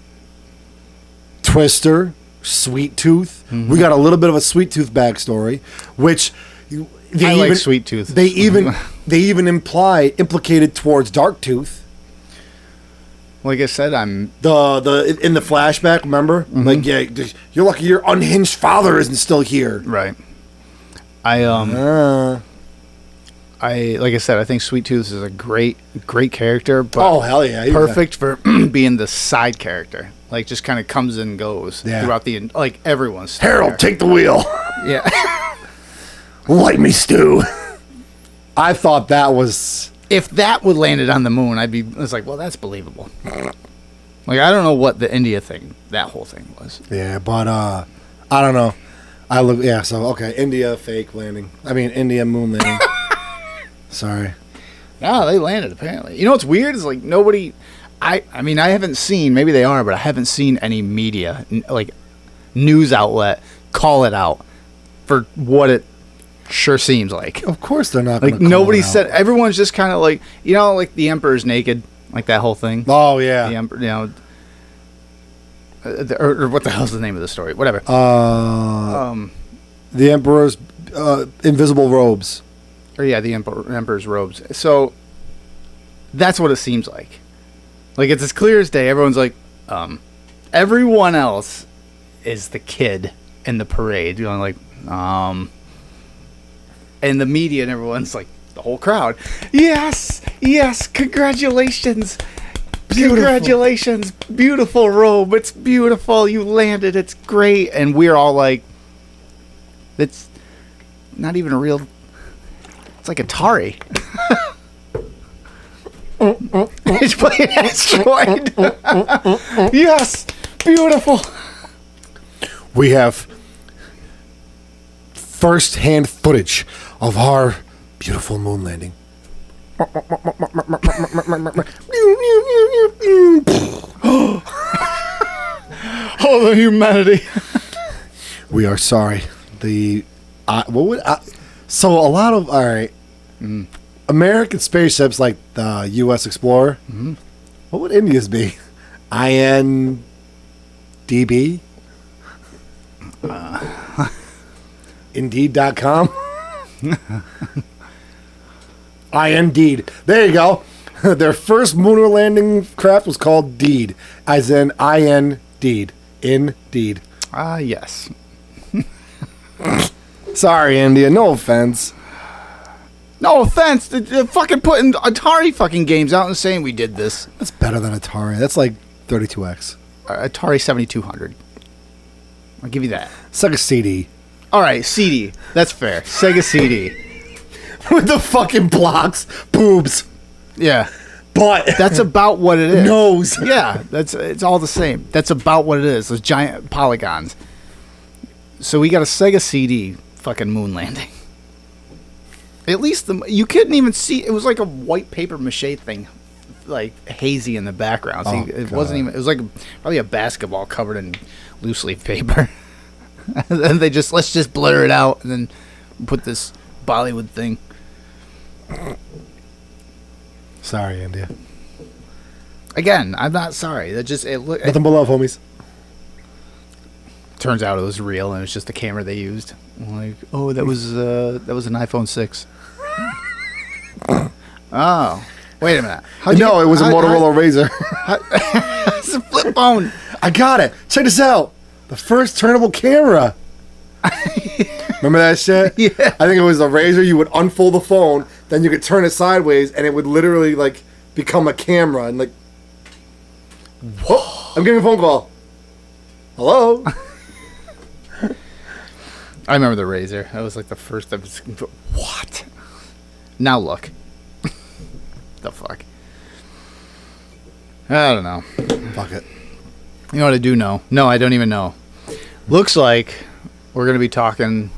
Speaker 1: Twister, Sweet Tooth. We got a little bit of a Sweet Tooth backstory, which
Speaker 2: I like Sweet Tooth.
Speaker 1: They even implicated towards Dark Tooth.
Speaker 2: Like I said, I'm
Speaker 1: the in the flashback. Remember, like you're lucky your unhinged father isn't still here.
Speaker 2: Right. I like I said, I think Sweet Tooth is a great character. But
Speaker 1: hell yeah,
Speaker 2: perfect for being the side character. Like just kind of comes and goes throughout the everyone's.
Speaker 1: Harold, take the wheel.
Speaker 2: Yeah.
Speaker 1: Light me, Stu. I thought that was...
Speaker 2: If that would landed on the moon, it's like, well, that's believable. Like, I don't know what the India thing, that whole thing was.
Speaker 1: Yeah, but, I don't know. India fake landing. I mean, India moon landing. Sorry.
Speaker 2: No, they landed, apparently. You know what's weird is, like, nobody... I mean, I haven't seen, maybe they are, but I haven't seen any media, like, news outlet call it out for what it sure seems like.
Speaker 1: Of course they're not going to
Speaker 2: like nobody said. Everyone's just kind of like, like the Emperor's naked, like that whole thing.
Speaker 1: Oh yeah,
Speaker 2: the Emperor, or what the hell's the name of the story? Whatever.
Speaker 1: The Emperor's invisible robes.
Speaker 2: Or yeah, the Emperor's robes. So that's what it seems like. Like it's as clear as day. Everyone's like, everyone else is the kid in the parade. And the media and everyone's like, the whole crowd, yes, congratulations. Beautiful. Congratulations, beautiful robe. It's beautiful. You landed. It's great. And we're all like, it's not even a real, it's like Atari. It's playing Asteroid. Yes, beautiful.
Speaker 1: We have first-hand footage of our beautiful moon landing.
Speaker 2: Oh, the humanity.
Speaker 1: We are sorry. So a lot of American spaceships like the U.S. Explorer. What would India's be? INDB? Indeed.com? Indeed. There you go. Their first lunar landing craft was called Deed, as in Indeed. Indeed.
Speaker 2: Yes.
Speaker 1: Sorry, India. No offense.
Speaker 2: No offense. They're fucking putting Atari fucking games out and saying we did this.
Speaker 1: That's better than Atari. That's like 32X.
Speaker 2: Atari 7200. I'll give you that.
Speaker 1: It's like a CD.
Speaker 2: All right, CD. That's fair. Sega CD.
Speaker 1: With the fucking blocks, boobs.
Speaker 2: Yeah.
Speaker 1: But
Speaker 2: that's about what it is.
Speaker 1: Nose.
Speaker 2: Yeah, it's all the same. That's about what it is. Those giant polygons. So we got a Sega CD fucking moon landing. At least you couldn't even see. It was like a white paper mache thing, like hazy in the background. So it wasn't even. It was like probably a basketball covered in loose leaf paper. And they let's just blur it out and then put this Bollywood thing.
Speaker 1: Sorry, India.
Speaker 2: Again, I'm not sorry. That just it look.
Speaker 1: Nothing but love, homies.
Speaker 2: Turns out it was real, and it was just the camera they used. I'm like, oh, that was an iPhone 6. Oh, wait a minute.
Speaker 1: No, it was a Motorola Razr.
Speaker 2: It's a flip phone.
Speaker 1: I got it. Check this out. The first turnable camera. Remember that shit?
Speaker 2: Yeah.
Speaker 1: I think it was a Razr. You would unfold the phone, then you could turn it sideways, and it would literally like become a camera. And like, oh, I'm getting a phone call. Hello.
Speaker 2: I remember the Razr. That was like the first of its. What? Now look. The fuck. I don't know.
Speaker 1: Fuck it.
Speaker 2: You know what I do know? No, I don't even know. Looks like we're going to be talking,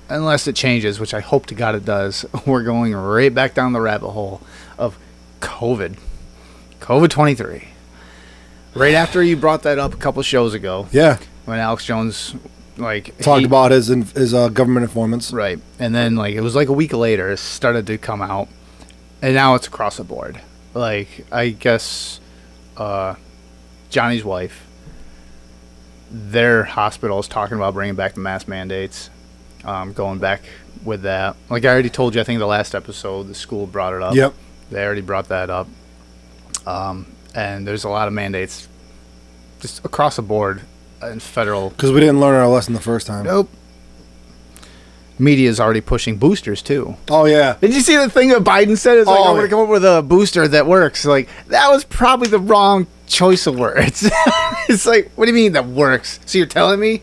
Speaker 2: unless it changes, which I hope to God it does, we're going right back down the rabbit hole of COVID. COVID-23. Right after you brought that up a couple shows ago.
Speaker 1: Yeah.
Speaker 2: When Alex Jones, like...
Speaker 1: Talked about his government informants.
Speaker 2: Right. And then, like, it was like a week later, it started to come out. And now it's across the board. Like, I guess Johnny's wife, their hospital is talking about bringing back the mask mandates, going back with that. Like I already told you, I think the last episode, the school brought it up.
Speaker 1: Yep.
Speaker 2: They already brought that up. And there's a lot of mandates just across the board in federal.
Speaker 1: Because we didn't learn our lesson the first time.
Speaker 2: Nope. Media is already pushing boosters, too.
Speaker 1: Oh, yeah.
Speaker 2: Did you see the thing that Biden said? It's like, I'm going to come up with a booster that works. Like, that was probably the wrong choice of words. It's like, what do you mean that works? So you're telling me,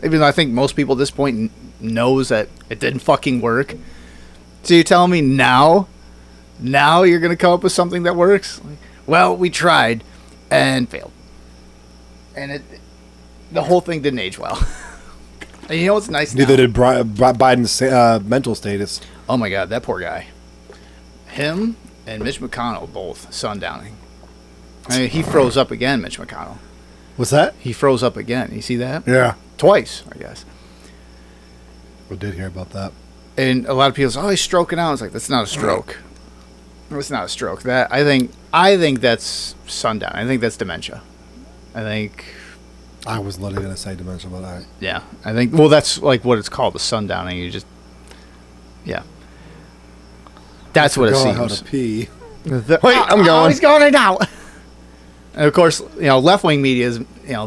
Speaker 2: even though I think most people at this point knows that it didn't fucking work. So you're telling me now you're going to come up with something that works? Like, well, we tried and failed. And the whole thing didn't age well. And you know what's nice
Speaker 1: Neither
Speaker 2: now?
Speaker 1: did Biden's mental status.
Speaker 2: Oh my God, that poor guy. Him and Mitch McConnell both sundowning. I mean, he froze up again, Mitch McConnell.
Speaker 1: What's that?
Speaker 2: He froze up again. You see that?
Speaker 1: Yeah.
Speaker 2: Twice, I guess.
Speaker 1: We did hear about that.
Speaker 2: And a lot of people say, oh, he's stroking out. It's like, that's not a stroke. It's not a stroke. That I think that's sundown. I think that's dementia.
Speaker 1: I was literally going to say dementia, but I...
Speaker 2: Yeah. I think, well, that's like what it's called, the sundowning. You just, yeah. That's what it seems.
Speaker 1: How to pee.
Speaker 2: Wait,
Speaker 1: I'm going.
Speaker 2: Oh, he's going out. And of course, left-wing media is,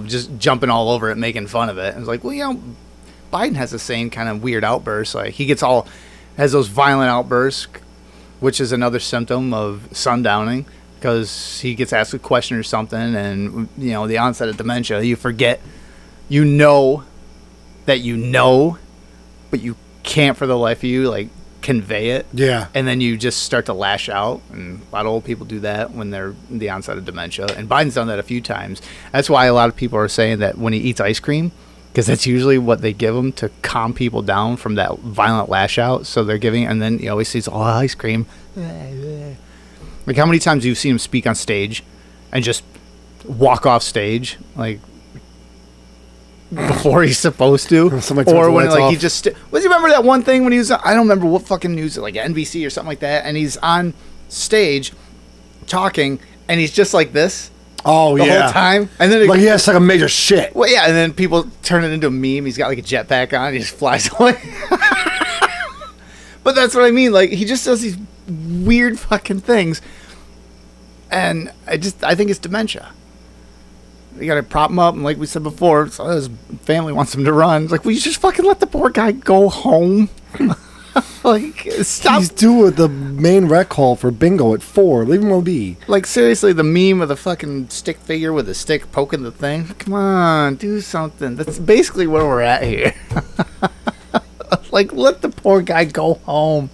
Speaker 2: just jumping all over it, making fun of it. And it's like, well, Biden has the same kind of weird outbursts. Like, he has those violent outbursts, which is another symptom of sundowning, because he gets asked a question or something, and, the onset of dementia, you forget, that but you can't for the life of you, like, convey it.
Speaker 1: Yeah.
Speaker 2: And then you just start to lash out, and a lot of old people do that when they're in the onset of dementia. And Biden's done that a few times. That's why a lot of people are saying that when he eats ice cream, because that's usually what they give him to calm people down from that violent lash out. So they're giving, and then he always says, oh, ice cream. Like, how many times have you seen him speak on stage and just walk off stage, like, before he's supposed to? Or when, like, he just... do you remember that one thing when he was... I don't remember what fucking news, like NBC or something like that, and he's on stage talking, and he's just like this the whole time. And then
Speaker 1: like he has like a major shit.
Speaker 2: Well, yeah, and then people turn it into a meme. He's got, like, a jetpack on, and he just flies away. But that's what I mean. Like, he just does these weird fucking things. And I think it's dementia. You gotta prop him up, and like we said before, so his family wants him to run. It's like, will you just fucking let the poor guy go home? Like, stop.
Speaker 1: He's due the main rec hall for bingo at 4. Leave him be.
Speaker 2: Like, seriously, the meme of the fucking stick figure with the stick poking the thing. Come on, do something. That's basically where we're at here. Like, let the poor guy go home.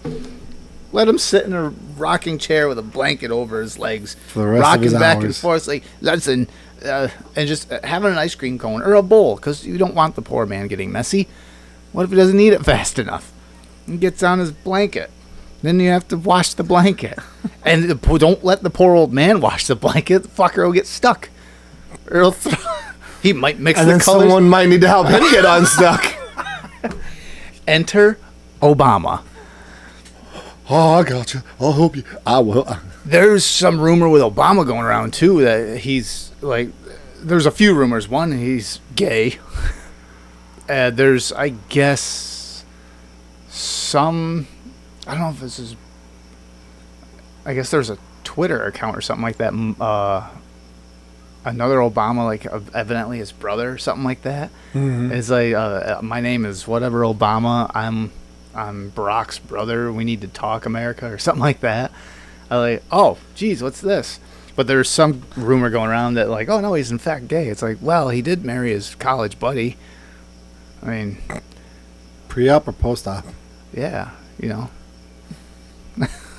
Speaker 2: Let him sit in a rocking chair with a blanket over his legs,
Speaker 1: for the rest
Speaker 2: rocking
Speaker 1: of his
Speaker 2: back
Speaker 1: hours.
Speaker 2: and forth. Like, listen, and just having an ice cream cone or a bowl, because you don't want the poor man getting messy. What if he doesn't eat it fast enough? He gets on his blanket. Then you have to wash the blanket. And don't let the poor old man wash the blanket. The fucker will get stuck. Or he might mix
Speaker 1: and
Speaker 2: the
Speaker 1: then
Speaker 2: colors.
Speaker 1: Someone might need to help him get unstuck.
Speaker 2: Enter Obama.
Speaker 1: Oh, I got you. I'll help you. I will.
Speaker 2: There's some rumor with Obama going around too that he's like. There's a few rumors. One, he's gay. There's, I guess, some. I don't know if this is. I guess there's a Twitter account or something like that. Another Obama, like evidently his brother or something like that. Mm-hmm. Is like, my name is whatever Obama. I'm Barack's brother. We need to talk, America, or something like that. I like, oh, geez, what's this? But there's some rumor going around that like, oh no, he's in fact gay. It's like, well, he did marry his college buddy. I mean,
Speaker 1: pre-op or post-op?
Speaker 2: Yeah, you know.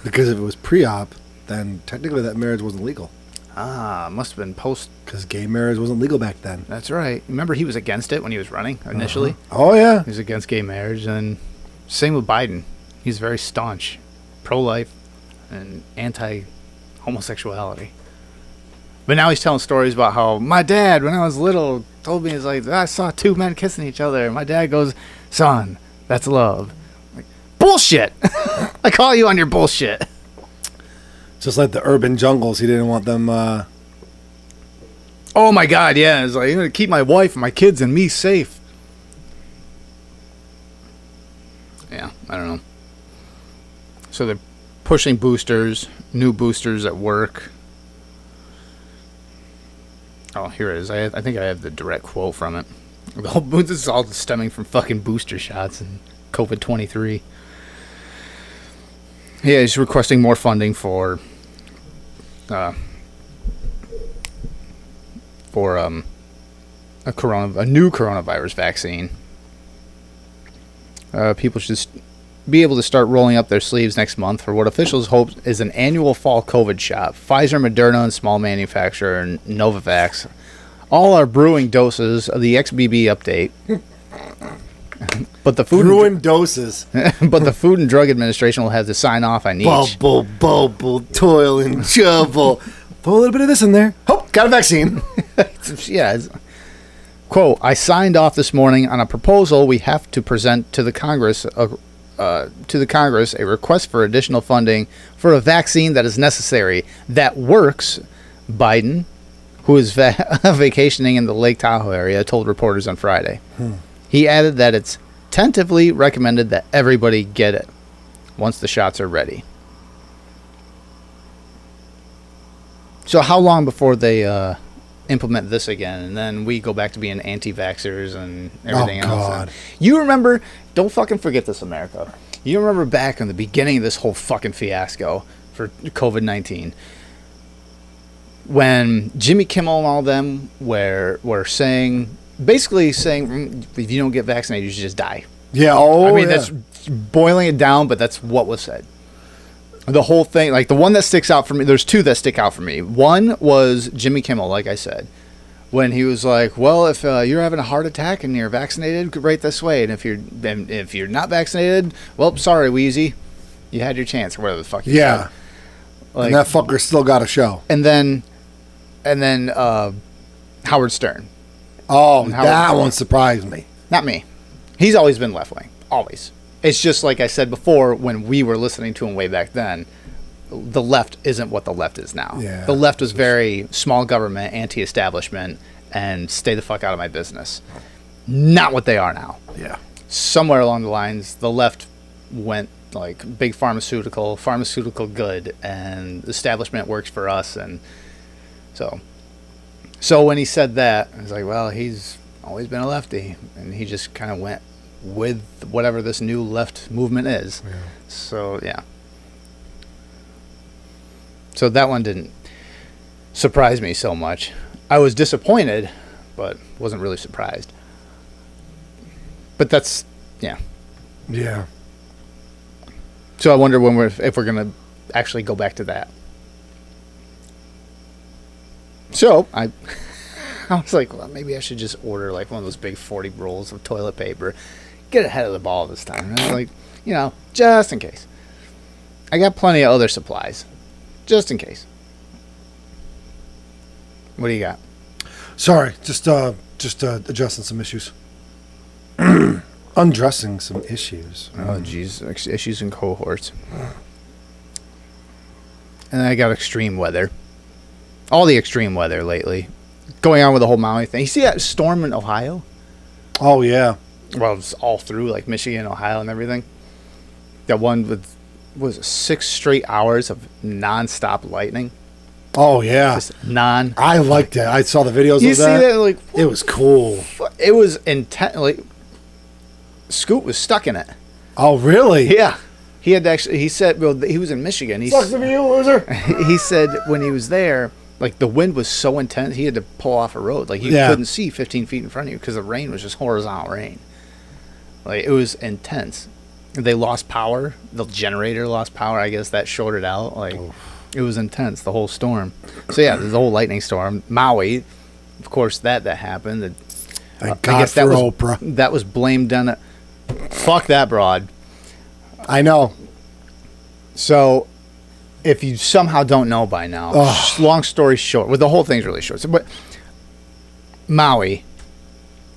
Speaker 1: Because if it was pre-op, then technically that marriage wasn't legal.
Speaker 2: Ah, must have been post.
Speaker 1: Because gay marriage wasn't legal back then.
Speaker 2: That's right. Remember, he was against it when he was running initially.
Speaker 1: Oh yeah,
Speaker 2: he was against gay marriage, and same with Biden. He's very staunch, pro-life, and anti-homosexuality. But now he's telling stories about how my dad, when I was little, told me, he's like, I saw two men kissing each other. And my dad goes, son, that's love. I'm like, bullshit. I call you on your bullshit.
Speaker 1: Just like the urban jungles, he didn't want them.
Speaker 2: Oh my God, yeah. It's like, I'm going to keep my wife, my kids, and me safe. Yeah, I don't know. So they're pushing boosters, new boosters at work. Oh, here it is. I think I have the direct quote from it. The whole this is all stemming from fucking booster shots and COVID-23. Yeah, he's requesting more funding for a new coronavirus vaccine. People should be able to start rolling up their sleeves next month for what officials hope is an annual fall COVID shot. Pfizer, Moderna, and small manufacturer Novavax all are brewing doses of the XBB update. But the
Speaker 1: doses.
Speaker 2: But the Food and Drug Administration will have to sign off on each.
Speaker 1: Bubble, toil and trouble. Throw a little bit of this in there. Oh, got a vaccine.
Speaker 2: Yeah. Quote, I signed off this morning on a proposal we have to present to the Congress a request for additional funding for a vaccine that is necessary, that works, Biden, who is vacationing in the Lake Tahoe area, told reporters on Friday. He added that it's tentatively recommended that everybody get it once the shots are ready. So how long before they implement this again, and then we go back to being anti-vaxxers and everything else?
Speaker 1: God.
Speaker 2: You remember, don't fucking forget this, America. You remember back in the beginning of this whole fucking fiasco for COVID-19, when Jimmy Kimmel and all them were basically saying if you don't get vaccinated, you should just die.
Speaker 1: Yeah.
Speaker 2: That's boiling it down, but that's what was said. The whole thing, like the one that sticks out for me, there's two that stick out for me. One was Jimmy Kimmel, like I said, when he was like, well, if you're having a heart attack and you're vaccinated, right this way. And if you're not vaccinated, well, sorry, Wheezy, you had your chance, or whatever the fuck you said. Like,
Speaker 1: and that fucker still got a show.
Speaker 2: And then Howard Stern.
Speaker 1: Oh, that one surprised me.
Speaker 2: Not me. He's always been left-wing. Always. It's just like I said before, when we were listening to him way back then, the left isn't what the left is now.
Speaker 1: Yeah,
Speaker 2: the left was very small government, anti-establishment, and stay the fuck out of my business. Not what they are now.
Speaker 1: Yeah.
Speaker 2: Somewhere along the lines, the left went like big pharmaceutical good, and the establishment works for us. And so when he said that, I was like, well, he's always been a lefty, and he just kind of went with whatever this new left movement is. Yeah. So, yeah. So that one didn't surprise me so much. I was disappointed, but wasn't really surprised. But that's, yeah.
Speaker 1: Yeah.
Speaker 2: So I wonder if we're going to actually go back to that. So I was like, well, maybe I should just order like one of those big 40 rolls of toilet paper. Get ahead of the ball this time. And I was like, just in case. I got plenty of other supplies. Just in case. What do you got?
Speaker 1: Sorry, just adjusting some issues. Undressing some issues.
Speaker 2: Oh, jeez. Issues and cohorts. And then I got extreme weather. All the extreme weather lately. Going on with the whole Maui thing. You see that storm in Ohio?
Speaker 1: Oh, yeah.
Speaker 2: Well, it's all through, like, Michigan, Ohio, and everything. That one with, was it 6 straight hours of nonstop lightning?
Speaker 1: Oh, yeah.
Speaker 2: Just
Speaker 1: I liked it. I saw the videos
Speaker 2: You
Speaker 1: of
Speaker 2: see
Speaker 1: that.
Speaker 2: that? Like,
Speaker 1: It was cool.
Speaker 2: it was intense. Like, Scoot was stuck in it.
Speaker 1: Oh, really?
Speaker 2: Yeah. He had to actually, he said, well, he was in Michigan.
Speaker 1: Sucks to be you, loser.
Speaker 2: He said when he was there, like, the wind was so intense, he had to pull off a road. Like, you
Speaker 1: Yeah.
Speaker 2: couldn't see 15 feet in front of you because the rain was just horizontal rain. Like, it was intense. They lost power. The generator lost power. I guess that shorted out. Like, it was intense, the whole storm. So, yeah, there's a whole lightning storm. Maui, of course, that happened.
Speaker 1: Thank God for Oprah.
Speaker 2: That was blamed on it. Fuck that broad.
Speaker 1: I know.
Speaker 2: So, if you somehow don't know by now, long story short, well, the whole thing's really short. So, but Maui,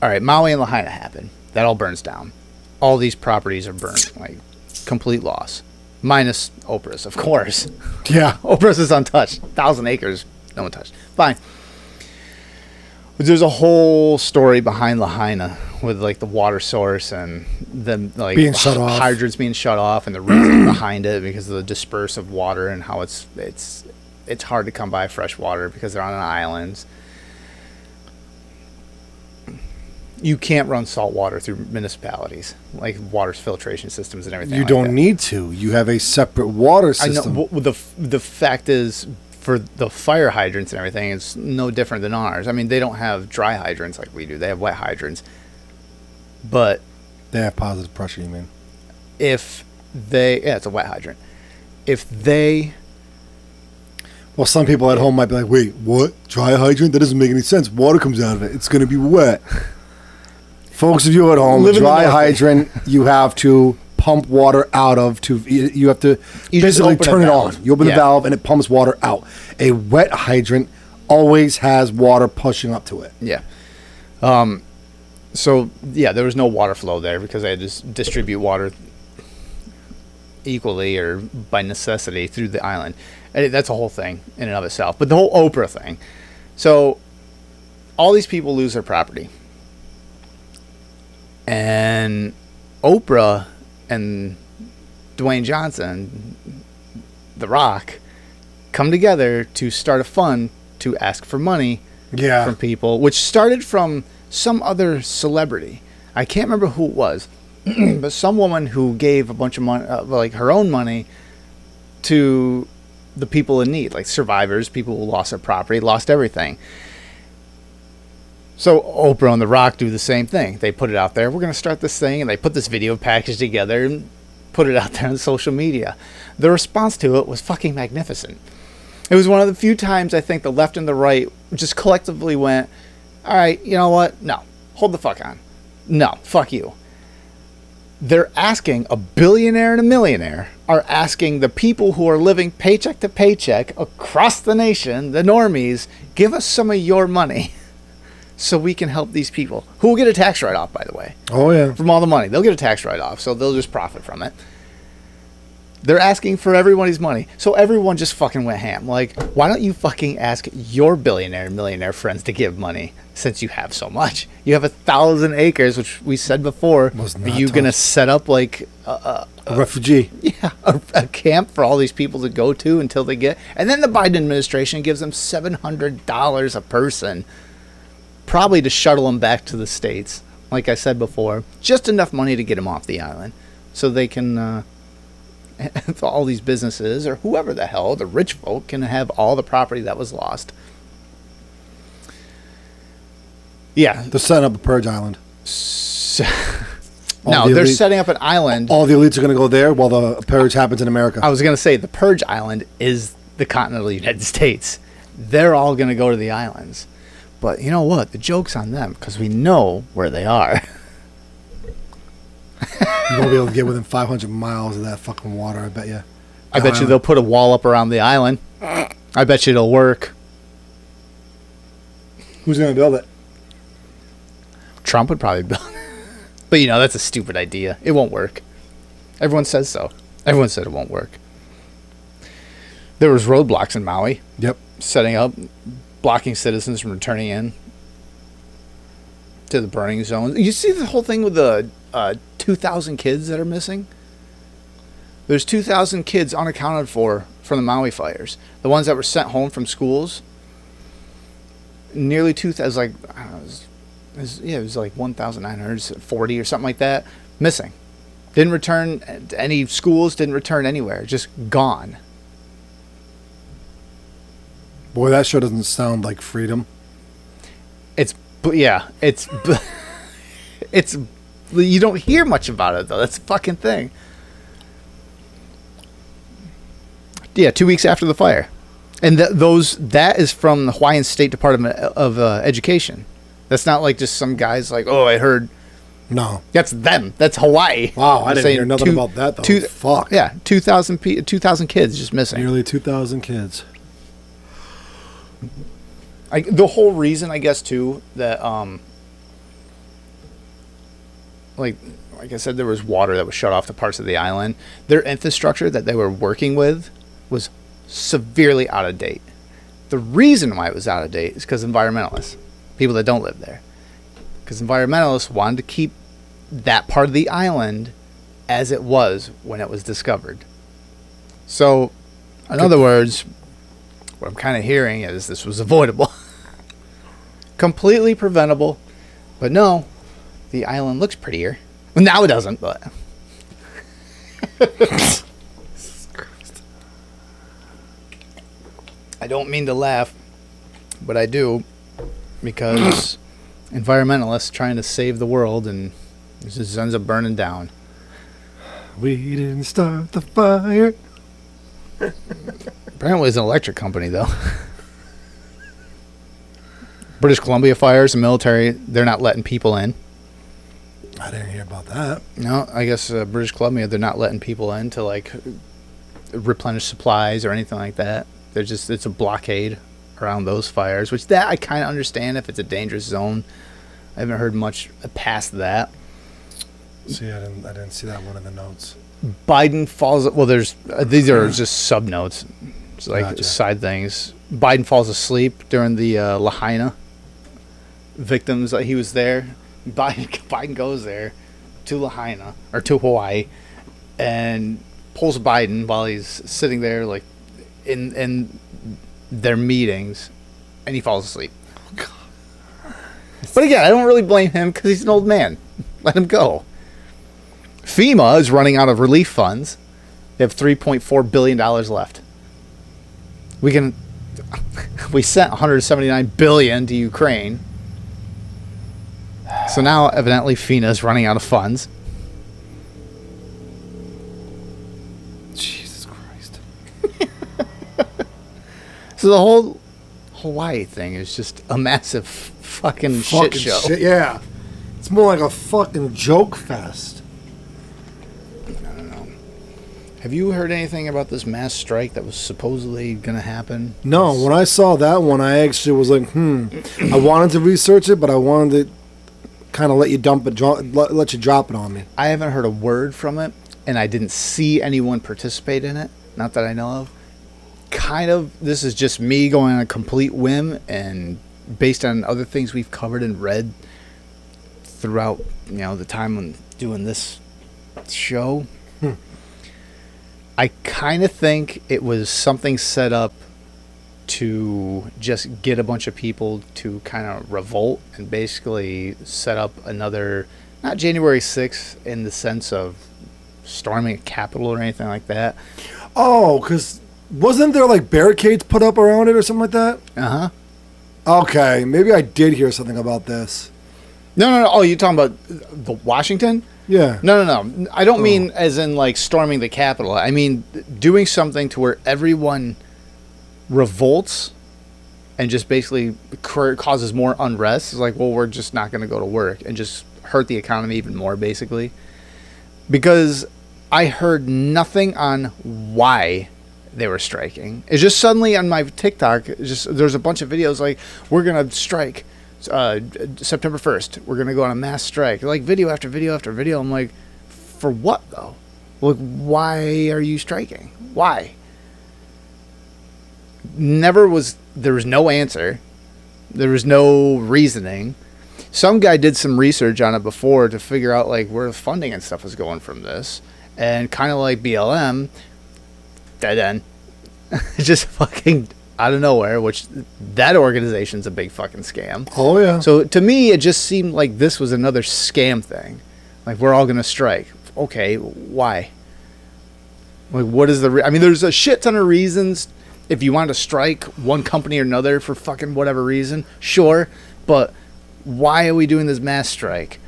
Speaker 2: all right, Maui and Lahaina happened. That all burns down. All these properties are burned, like complete loss, minus Oprah's, of course.
Speaker 1: Yeah.
Speaker 2: Oprah's is untouched. 1,000 acres, no one touched. Fine. But there's a whole story behind Lahaina with like the water source and them like
Speaker 1: being shut off,
Speaker 2: hydrants being shut off, and the reason behind it because of the disperse of water and how it's hard to come by fresh water because they're on an island. You can't run salt water through municipalities, like water filtration systems and everything.
Speaker 1: You don't need to. You have a separate water system.
Speaker 2: I know. Well, the fact is, for the fire hydrants and everything, it's no different than ours. I mean, they don't have dry hydrants like we do. They have wet hydrants. But
Speaker 1: they have positive pressure, you mean?
Speaker 2: If they... Yeah, it's a wet hydrant. If they...
Speaker 1: Well, some people at home might be like, wait, what? Dry hydrant? That doesn't make any sense. Water comes out of it. It's going to be wet. Folks of you at home, a dry hydrant, you have to pump water out of. You have to basically turn it on. You open the valve and it pumps water out. A wet hydrant always has water pushing up to it.
Speaker 2: Yeah. So, yeah, there was no water flow there because they had to distribute water equally or by necessity through the island. And that's a whole thing in and of itself. But the whole Oprah thing. So, all these people lose their property. And Oprah and Dwayne Johnson, The Rock, come together to start a fund to ask for money from people, which started from some other celebrity. I can't remember who it was, but some woman who gave a bunch of money, like her own money, to the people in need, like survivors, people who lost their property, lost everything. So Oprah and The Rock do the same thing. They put it out there. We're going to start this thing, and they put this video package together and put it out there on social media. The response to it was fucking magnificent. It was one of the few times I think the left and the right just collectively went, all right, you know what? No. Hold the fuck on. No. Fuck you. They're asking, a billionaire and a millionaire are asking the people who are living paycheck to paycheck across the nation, the normies, give us some of your money. So we can help these people, who will get a tax write-off, by the way.
Speaker 1: Oh, yeah.
Speaker 2: From all the money. They'll get a tax write-off, so they'll just profit from it. They're asking for everybody's money. So everyone just fucking went ham. Like, why don't you fucking ask your billionaire and millionaire friends to give money since you have so much? You have 1,000 acres, which we said before. Are you going to set up, like...
Speaker 1: a refugee.
Speaker 2: Yeah, a camp for all these people to go to until they get... And then the Biden administration gives them $700 a person, probably to shuttle them back to the States, like I said before. Just enough money to get them off the island so they can... all these businesses, or whoever the hell, the rich folk, can have all the property that was lost. Yeah.
Speaker 1: They're setting up a purge island.
Speaker 2: No, they're setting up an island.
Speaker 1: All the elites are going to go there while the purge happens in America.
Speaker 2: I was going to say, the purge island is the continental United States. They're all going to go to the islands. But you know what? The joke's on them, because we know where they are.
Speaker 1: You won't be able to get within 500 miles of that fucking water, I bet you.
Speaker 2: I bet you they'll put a wall up around the island. I bet you it'll work.
Speaker 1: Who's going to build it?
Speaker 2: Trump would probably build it. But, that's a stupid idea. It won't work. Everyone says so. Everyone said it won't work. There was roadblocks in Maui.
Speaker 1: Yep.
Speaker 2: Setting up, blocking citizens from returning in to the burning zone. You see the whole thing with the 2,000 kids that are missing? There's 2,000 kids unaccounted for from the Maui fires. The ones that were sent home from schools. Nearly 2,000, it was like 1,940 or something like that. Missing. Didn't return to any schools, didn't return anywhere. Just gone.
Speaker 1: Boy, that sure doesn't sound like freedom.
Speaker 2: It's you don't hear much about it though. That's the fucking thing. Yeah, 2 weeks after the fire, and that is from the Hawaiian State Department of Education. That's not like just some guys like, oh, I heard.
Speaker 1: No,
Speaker 2: that's them. That's Hawaii.
Speaker 1: Wow, I didn't hear nothing about that though. Fuck.
Speaker 2: Yeah, 2,000 kids just missing.
Speaker 1: Nearly 2,000 kids.
Speaker 2: The whole reason, I guess, too, that like I said, there was water that was shut off to parts of the island. Their infrastructure that they were working with was severely out of date. The reason why it was out of date is because environmentalists, people that don't live there, because environmentalists wanted to keep that part of the island as it was when it was discovered. So, in other words, what I'm kind of hearing is this was avoidable. Completely preventable. But no, the island looks prettier. Well, now it doesn't, but... Jesus Christ. I don't mean to laugh, but I do, because environmentalists trying to save the world, and it just ends up burning down.
Speaker 1: We didn't start the fire.
Speaker 2: Apparently it's an electric company, though. British Columbia fires, the military, they're not letting people in.
Speaker 1: I didn't hear about that.
Speaker 2: No, I guess British Columbia, they're not letting people in to, like, replenish supplies or anything like that. It's a blockade around those fires, which that I kind of understand if it's a dangerous zone. I haven't heard much past that.
Speaker 1: See, I didn't see that one in the notes.
Speaker 2: Biden falls... Well, these are just sub-notes. It's like
Speaker 1: Gotcha.
Speaker 2: Side things. Biden falls asleep during the Lahaina victims. He was there. Biden goes there to Lahaina, or to Hawaii, and pulls Biden while he's sitting there, like, in their meetings, and he falls asleep. But again, I don't really blame him because he's an old man. Let him go. FEMA is running out of relief funds. They have $3.4 billion left. We sent $179 billion to Ukraine. So now, evidently, FEMA is running out of funds.
Speaker 1: Jesus Christ.
Speaker 2: So the whole Hawaii thing is just a massive fucking shit show.
Speaker 1: Yeah. It's more like a fucking joke fest.
Speaker 2: I don't know. Have you heard anything about this mass strike that was supposedly going to happen?
Speaker 1: No, when I saw that one, I actually was like, I wanted to research it, but I wanted to kind of let you let you drop it on me.
Speaker 2: I haven't heard a word from it, and I didn't see anyone participate in it. Not that I know of. This is just me going on a complete whim, and based on other things we've covered and read throughout, the time when doing this show. I kind of think it was something set up to just get a bunch of people to kind of revolt and basically set up another, not January 6th in the sense of storming a Capitol or anything like that.
Speaker 1: Oh, because wasn't there like barricades put up around it or something like that?
Speaker 2: Uh-huh.
Speaker 1: Okay, maybe I did hear something about this.
Speaker 2: No. Oh, you're talking about the Washington?
Speaker 1: Yeah.
Speaker 2: No. I don't mean as in like storming the Capitol. I mean doing something to where everyone revolts and just basically causes more unrest. It's like, well, we're just not going to go to work and just hurt the economy even more, basically. Because I heard nothing on why they were striking. It's just suddenly on my TikTok, there's a bunch of videos like, we're going to strike September 1st, we're going to go on a mass strike. Like, video after video after video. I'm like, for what, though? Like, why are you striking? Why? There was no answer. There was no reasoning. Some guy did some research on it before to figure out, like, where the funding and stuff was going from this. And kind of like BLM, dead end. Just fucking out of nowhere, which that organization's a big fucking scam.
Speaker 1: Oh, yeah.
Speaker 2: So to me, it just seemed like this was another scam thing. Like, we're all going to strike. Okay, why? Like, what is the... I mean, there's a shit ton of reasons. If you want to strike one company or another for fucking whatever reason, sure. But why are we doing this mass strike?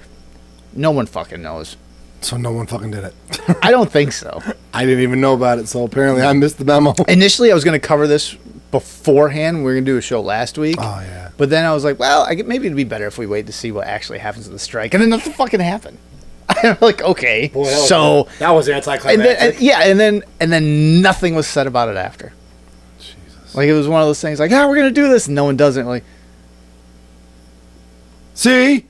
Speaker 2: No one fucking knows.
Speaker 1: So no one fucking did it.
Speaker 2: I don't think so.
Speaker 1: I didn't even know about it, so apparently I missed the memo.
Speaker 2: Initially, I was going to cover this beforehand. We were going to do a show last week.
Speaker 1: Oh, yeah.
Speaker 2: But then I was like, well, maybe it'd be better if we wait to see what actually happens with the strike. And then nothing fucking happened. I'm like, okay.
Speaker 1: Boy, that was anticlimactic.
Speaker 2: And then nothing was said about it after.
Speaker 1: Jesus.
Speaker 2: Like, it was one of those things like, we're going to do this. And no one does it. Like,
Speaker 1: see?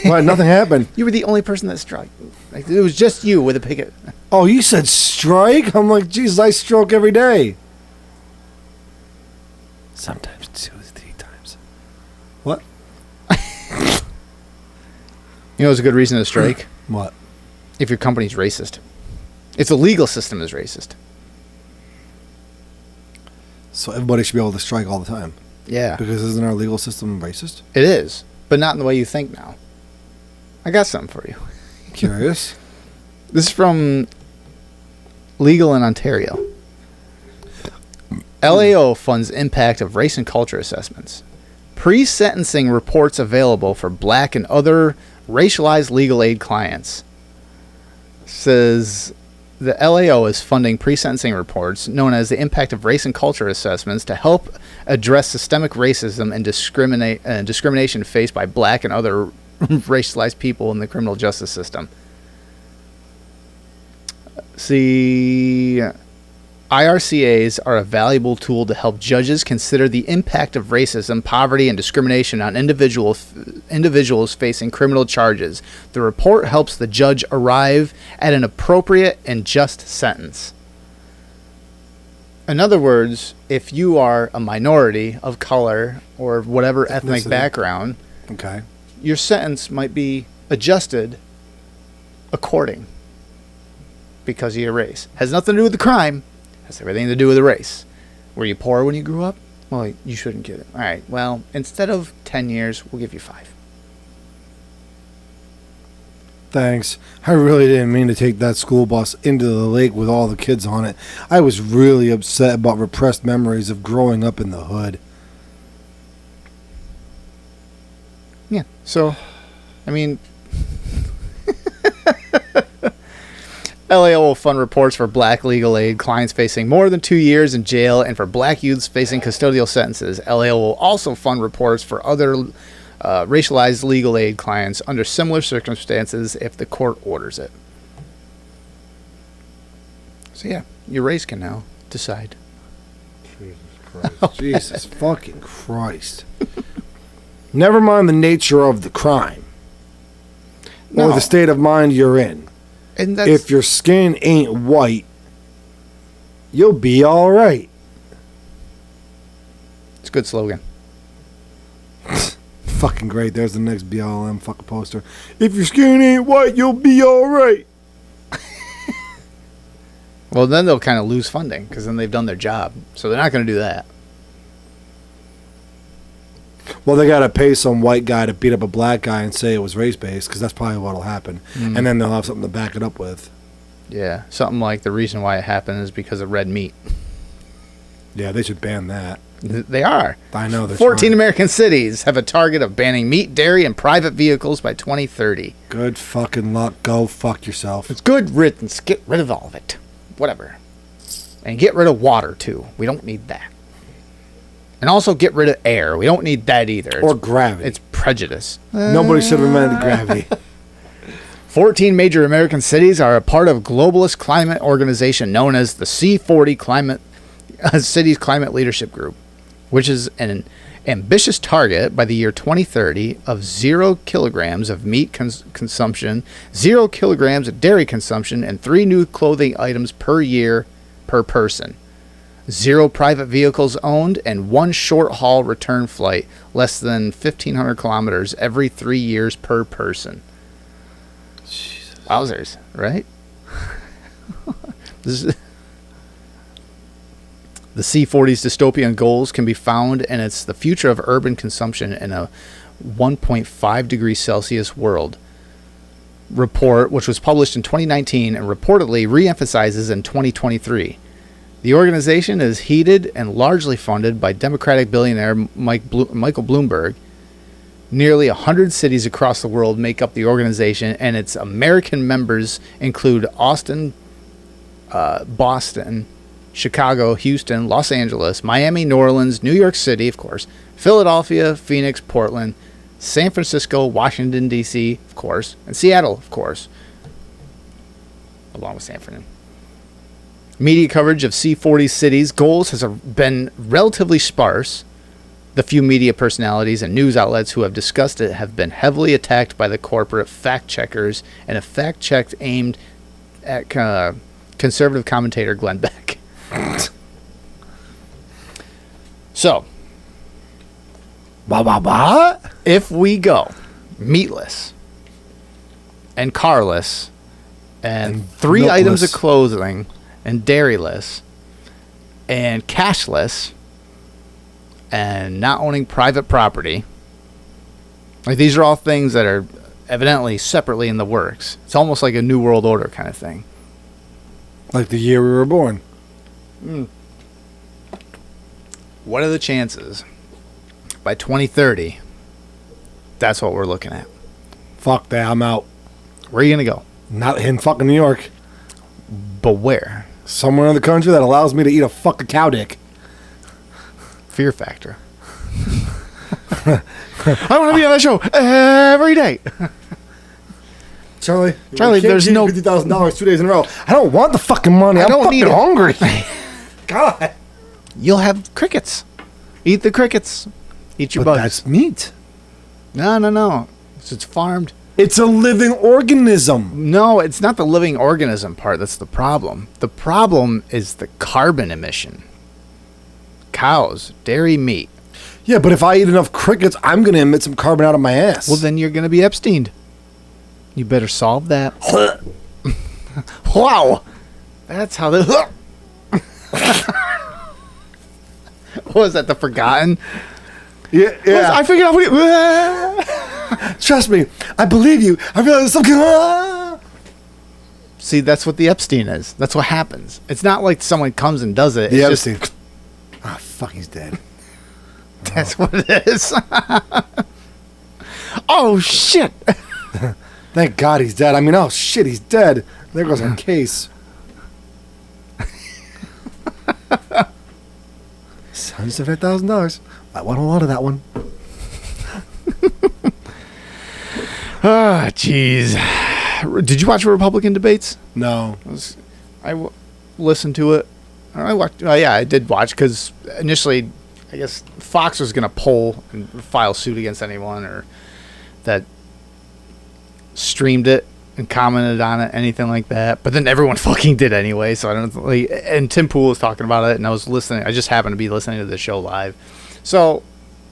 Speaker 1: What? Nothing happened.
Speaker 2: you were the only person that struck. Like, it was just you with a picket.
Speaker 1: Oh, you said strike? I'm like, Jesus, I stroke every day. Sometimes 2 or 3 times. What?
Speaker 2: You know, it's a good reason to strike.
Speaker 1: What?
Speaker 2: If your company's racist. If the legal system is racist.
Speaker 1: So everybody should be able to strike all the time.
Speaker 2: Yeah.
Speaker 1: Because isn't our legal system racist?
Speaker 2: It is. But not in the way you think now. I got something for you.
Speaker 1: Curious.
Speaker 2: This is from Legal in Ontario. LAO funds impact of race and culture assessments. Pre-sentencing reports available for black and other racialized legal aid clients. Says the LAO is funding pre-sentencing reports known as the impact of race and culture assessments to help address systemic racism and discrimination faced by black and other racialized people in the criminal justice system. See, IRCAs are a valuable tool to help judges consider the impact of racism, poverty, and discrimination on individuals facing criminal charges. The report helps the judge arrive at an appropriate and just sentence. In other words, if you are a minority of color or whatever ethnic background,
Speaker 1: okay,
Speaker 2: your sentence might be adjusted according because of your race. Has nothing to do with the crime. Has everything to do with the race. Were you poor when you grew up? Well, you shouldn't get it. All right, well, instead of 10 years, we'll give you 5.
Speaker 1: Thanks. I really didn't mean to take that school bus into the lake with all the kids on it. I was really upset about repressed memories of growing up in the hood.
Speaker 2: Yeah, so, I mean... LAO will fund reports for black legal aid clients facing more than 2 years in jail and for black youths facing custodial sentences. LAO will also fund reports for other racialized legal aid clients under similar circumstances if the court orders it. So yeah, your race can now decide.
Speaker 1: Jesus Christ. Jesus fucking Christ. Never mind the nature of the crime. Or the state of mind you're in.
Speaker 2: And that's,
Speaker 1: if your skin ain't white, you'll be all right.
Speaker 2: It's a good slogan.
Speaker 1: Fucking great. There's the next BLM fucking poster. If your skin ain't white, you'll be all right.
Speaker 2: Well, then they'll kind of lose funding because then they've done their job. So they're not going to do that.
Speaker 1: Well, they got to pay some white guy to beat up a black guy and say it was race-based, because that's probably what will happen. And then they'll have something to back it up with.
Speaker 2: Yeah, something like the reason why it happened is because of red meat.
Speaker 1: Yeah, they should ban that.
Speaker 2: They are.
Speaker 1: I know.
Speaker 2: 14 American cities have a target of banning meat, dairy, and private vehicles by 2030.
Speaker 1: Good fucking luck. Go fuck yourself.
Speaker 2: It's good riddance. Get rid of all of it. Whatever. And get rid of water, too. We don't need that. And also get rid of air. We don't need that either.
Speaker 1: Or gravity.
Speaker 2: It's prejudice.
Speaker 1: Nobody should have invented gravity.
Speaker 2: 14 major American cities are a part of globalist climate organization known as the C40 Cities Climate Leadership Group, which is an ambitious target by the year 2030 of 0 kilograms of meat consumption, 0 kilograms of dairy consumption, and 3 new clothing items per year per person. 0 private vehicles owned, and 1 short-haul return flight, less than 1,500 kilometers every 3 years per person.
Speaker 1: Jesus.
Speaker 2: Wowzers, right? The C40's dystopian goals can be found, and it's the future of urban consumption in a 1.5 degrees Celsius world report, which was published in 2019 and reportedly re-emphasizes in 2023. The organization is heated and largely funded by Democratic billionaire Michael Bloomberg. Nearly 100 cities across the world make up the organization, and its American members include Austin, Boston, Chicago, Houston, Los Angeles, Miami, New Orleans, New York City, of course, Philadelphia, Phoenix, Portland, San Francisco, Washington, D.C., of course, and Seattle, of course, along with San Fernando. Media coverage of C40 cities' goals has been relatively sparse. The few media personalities and news outlets who have discussed it have been heavily attacked by the corporate fact-checkers, and a fact-check aimed at conservative commentator Glenn Beck. So, if we go meatless and carless and 3 items of clothing and dairyless and cashless and not owning private property, like, these are all things that are evidently separately in the works. It's almost like a New World Order kind of thing.
Speaker 1: Like the year we were born.
Speaker 2: What are the chances by 2030 that's what we're looking at?
Speaker 1: Fuck that, I'm out.
Speaker 2: Where are you going to go?
Speaker 1: Not in fucking New York.
Speaker 2: But where?
Speaker 1: Somewhere in the country that allows me to eat a fucking cow dick.
Speaker 2: Fear factor. I want to be on that show every day.
Speaker 1: Charlie,
Speaker 2: there's no
Speaker 1: $50,000 2 days in a row. I don't want the fucking money. I'm fucking hungry. God.
Speaker 2: You'll have crickets. Eat the crickets. Eat your bugs.
Speaker 1: That's meat.
Speaker 2: No. It's farmed.
Speaker 1: It's a living organism.
Speaker 2: No, it's not the living organism part that's the problem. The problem is the carbon emission. Cows, dairy, meat.
Speaker 1: Yeah, but if I eat enough crickets, I'm going to emit some carbon out of my ass.
Speaker 2: Well, then you're going to be Epsteined. You better solve that. Wow. That's how the... What was that, The Forgotten?
Speaker 1: Yeah.
Speaker 2: I figured out what
Speaker 1: Trust me, I believe you. I realize something.
Speaker 2: See, that's what the Epstein is. That's what happens. It's not like someone comes and does it.
Speaker 1: The
Speaker 2: It's
Speaker 1: Epstein. Fuck, he's dead.
Speaker 2: That's what it is. Oh, shit.
Speaker 1: Thank God he's dead. I mean, oh, shit, he's dead. There goes our case. $175,000. I want a lot of that one.
Speaker 2: Ah, jeez. Did you watch Republican debates?
Speaker 1: No.
Speaker 2: Listened to it. I watched. Yeah, I did watch because initially, I guess Fox was going to poll and file suit against anyone or that streamed it and commented on it, anything like that. But then everyone fucking did anyway. So I don't. Like, and Tim Pool was talking about it, and I was listening. I just happened to be listening to the show live. So,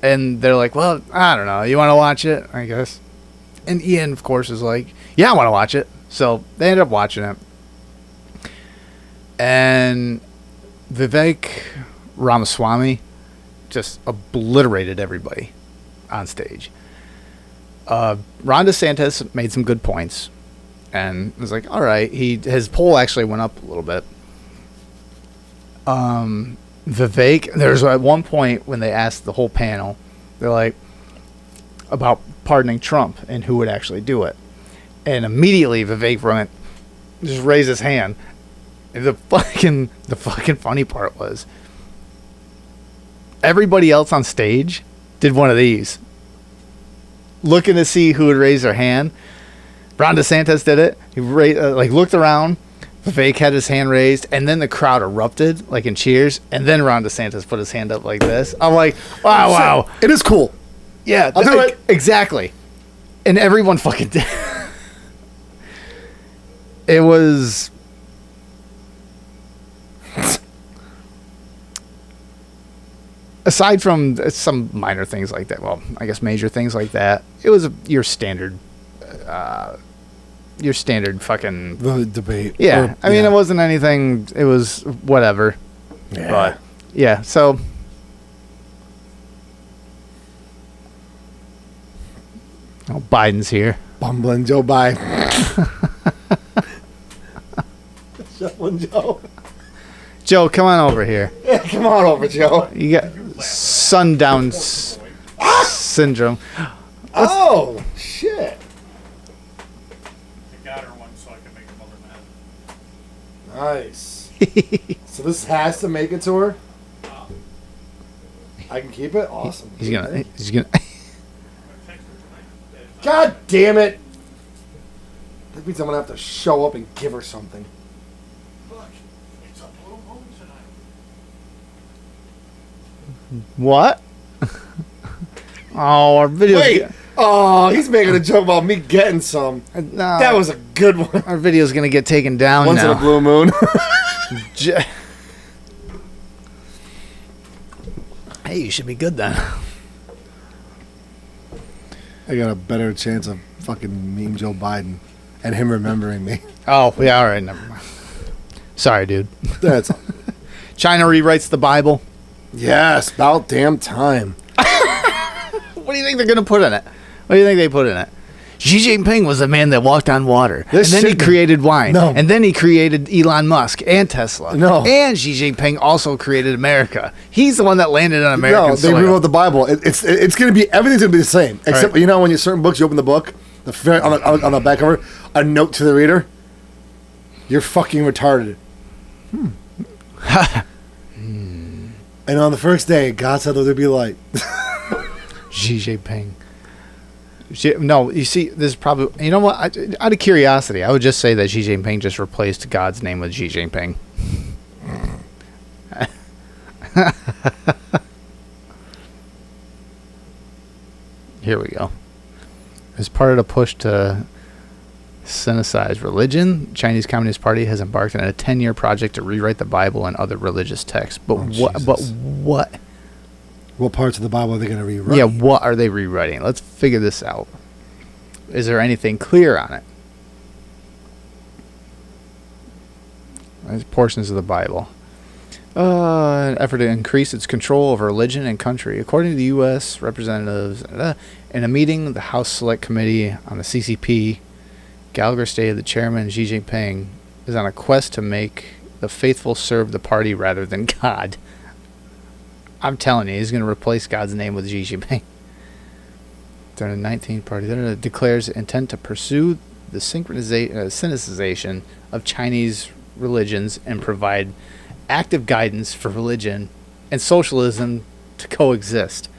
Speaker 2: and they're like, "Well, I don't know. You want to watch it? I guess." And Ian, of course, is like, "Yeah, I want to watch it." So they ended up watching it, and Vivek Ramaswamy just obliterated everybody on stage. Ron DeSantis made some good points, and was like, "All right." His poll actually went up a little bit. Vivek, there's at one point when they asked the whole panel, they're like, about pardoning Trump and who would actually do it, and immediately Vivek just raised his hand. And the fucking funny part was everybody else on stage did one of these, looking to see who would raise their hand. Ron DeSantis did it. He looked around, Fake had his hand raised, and then the crowd erupted, like in cheers, and then Ron DeSantis put his hand up like this. I'm like, wow.
Speaker 1: It is cool.
Speaker 2: Yeah,
Speaker 1: I'll do it.
Speaker 2: Exactly. And everyone fucking did. It was... Aside from some minor things like that, well, I guess major things like that, it was your standard fucking...
Speaker 1: The debate.
Speaker 2: Yeah. I mean, it wasn't anything, it was whatever.
Speaker 1: Yeah.
Speaker 2: But, yeah, so... Oh, Biden's here.
Speaker 1: Bumbling Joe Biden. Shuffling Joe.
Speaker 2: Joe, come on over here.
Speaker 1: Yeah, come on over, Joe.
Speaker 2: You got sundown syndrome.
Speaker 1: Oh, shit.
Speaker 3: I got her one so I can make her mother mad.
Speaker 1: Nice. So this has to make it to her? I can keep it? Awesome.
Speaker 2: He's gonna
Speaker 1: God damn it. That means I'm going to have to show up and give her something.
Speaker 3: Look, it's a blue moon tonight.
Speaker 2: What? Oh, our video.
Speaker 1: Wait. Oh, he's making a joke about me getting some.
Speaker 2: No,
Speaker 1: That was a good one.
Speaker 2: our video's gonna get taken down
Speaker 1: Once in a
Speaker 2: now.
Speaker 1: blue moon.
Speaker 2: Hey, you should be good then.
Speaker 1: I got a better chance of fucking meeting Joe Biden and him remembering me.
Speaker 2: Oh, yeah, all right, never mind. Sorry, dude.
Speaker 1: That's
Speaker 2: China rewrites the Bible.
Speaker 1: yes, about damn time.
Speaker 2: What do you think they're gonna put in it? What do you think they put in it? Xi Jinping was the man that walked on water.
Speaker 1: This
Speaker 2: and then he
Speaker 1: shit-
Speaker 2: created wine.
Speaker 1: No.
Speaker 2: And then he created Elon Musk and Tesla.
Speaker 1: No.
Speaker 2: And Xi Jinping also created America. He's the one that landed on American
Speaker 1: No, they
Speaker 2: soil.
Speaker 1: rewrote the Bible. It's going to be, everything's going to be the same. Except,
Speaker 2: Right.
Speaker 1: you know, when you certain books, you open the book, on the back cover, a note to the reader. You're fucking retarded. And on the first day, God said there'd be light.
Speaker 2: Xi Jinping. No, you see, this is probably... You know what? Out of curiosity, I would just say that Xi Jinping just replaced God's name with Xi Jinping. Here we go. As part of the push to synthesize religion, Chinese Communist Party has embarked on a 10-year project to rewrite the Bible and other religious texts. But what?
Speaker 1: What parts of the Bible are they going to rewrite?
Speaker 2: Yeah, what are they rewriting? Let's figure this out. Is there anything clear on it? There's portions of the Bible. An effort to increase its control over religion and country. According to the U.S. representatives, in a meeting, the House Select Committee on the CCP, Gallagher stated that Chairman Xi Jinping is on a quest to make the faithful serve the party rather than God. I'm telling you, he's going to replace God's name with Xi Jinping. During the 19th party, that declares intent to pursue the synthesization of Chinese religions and provide active guidance for religion and socialism to coexist.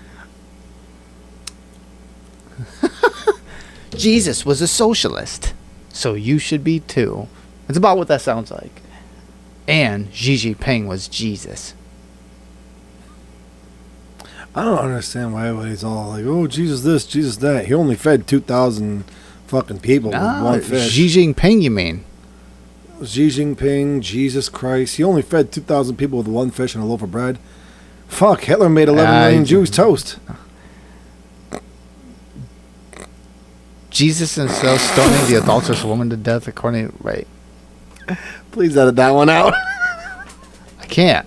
Speaker 2: Jesus was a socialist, so you should be too. It's about what that sounds like. And Xi Jinping was Jesus.
Speaker 1: I don't understand why everybody's all like, oh, Jesus this, Jesus that. He only fed 2,000 fucking people with one fish.
Speaker 2: Xi Jinping, you mean?
Speaker 1: Xi Jinping, Jesus Christ. He only fed 2,000 people with one fish and a loaf of bread. Fuck, Hitler made 11 million Jews toast.
Speaker 2: Jesus himself stoning the adulterous woman to death according to... Right.
Speaker 1: Please edit that one out.
Speaker 2: I can't.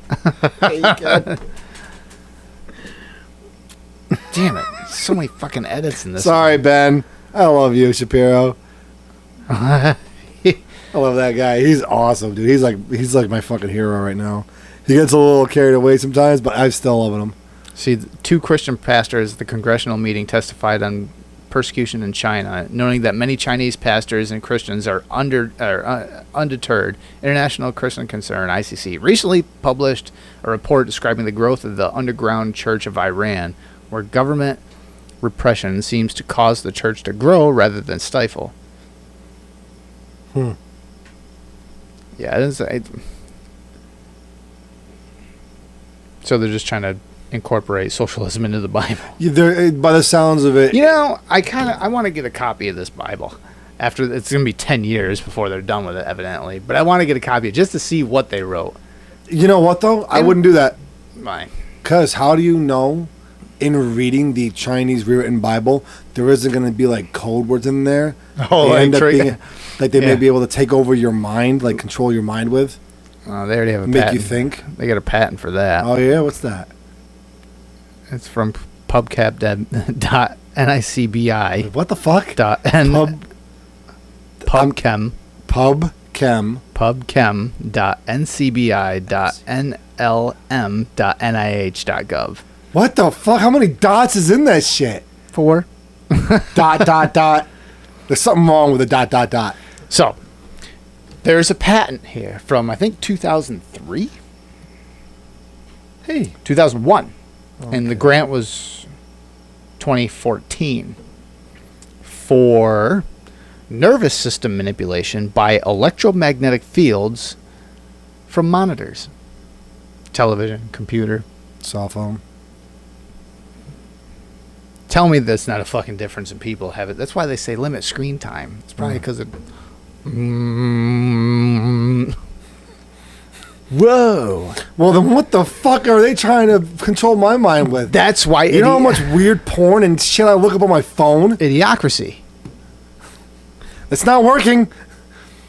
Speaker 2: Damn it. So many fucking edits in this.
Speaker 1: Sorry, Ben. I love you, Shapiro. I love that guy. He's awesome, dude. He's like my fucking hero right now. He gets a little carried away sometimes, but I'm still loving him.
Speaker 2: See, two Christian pastors at the congressional meeting testified on persecution in China, noting that many Chinese pastors and Christians are undeterred. International Christian Concern, ICC, recently published a report describing the growth of the underground church of Iran, where government repression seems to cause the church to grow rather than stifle. Yeah, so they're just trying to incorporate socialism into the Bible.
Speaker 1: By the sounds of it,
Speaker 2: You know, I want to get a copy of this Bible. After it's going to be 10 years before they're done with it, evidently. But I want to get a copy just to see what they wrote.
Speaker 1: you know what though? I wouldn't do that.
Speaker 2: Why?
Speaker 1: Because how do you know in reading the Chinese rewritten Bible there isn't going to be like code words in there?
Speaker 2: Oh,
Speaker 1: They
Speaker 2: like
Speaker 1: end up
Speaker 2: trick-
Speaker 1: being- like they may
Speaker 2: Yeah.
Speaker 1: be able to take over your mind, like control your mind with,
Speaker 2: They already have a
Speaker 1: make
Speaker 2: patent.
Speaker 1: you think.
Speaker 2: They got a patent for that.
Speaker 1: Oh yeah, what's that?
Speaker 2: It's from pubcap.nicbi.
Speaker 1: What the fuck?
Speaker 2: Pubchem.
Speaker 1: Pubchem.
Speaker 2: Pubchem.ncbi.nlm.nih.gov.
Speaker 1: What the fuck? How many dots is in that shit?
Speaker 2: 4.
Speaker 1: Dot. There's something wrong with the dot.
Speaker 2: So, there's a patent here from, I think, 2003?
Speaker 1: Hey.
Speaker 2: 2001. And the grant was 2014 for nervous system manipulation by electromagnetic fields from monitors, television, computer.
Speaker 1: Cell phone.
Speaker 2: Tell me that's not a fucking difference in people have it. That's why they say limit screen time. It's probably because of... Whoa.
Speaker 1: Well, then what the fuck are they trying to control my mind with?
Speaker 2: That's why...
Speaker 1: You know how much weird porn and shit I look up on my phone?
Speaker 2: Idiocracy.
Speaker 1: It's not working.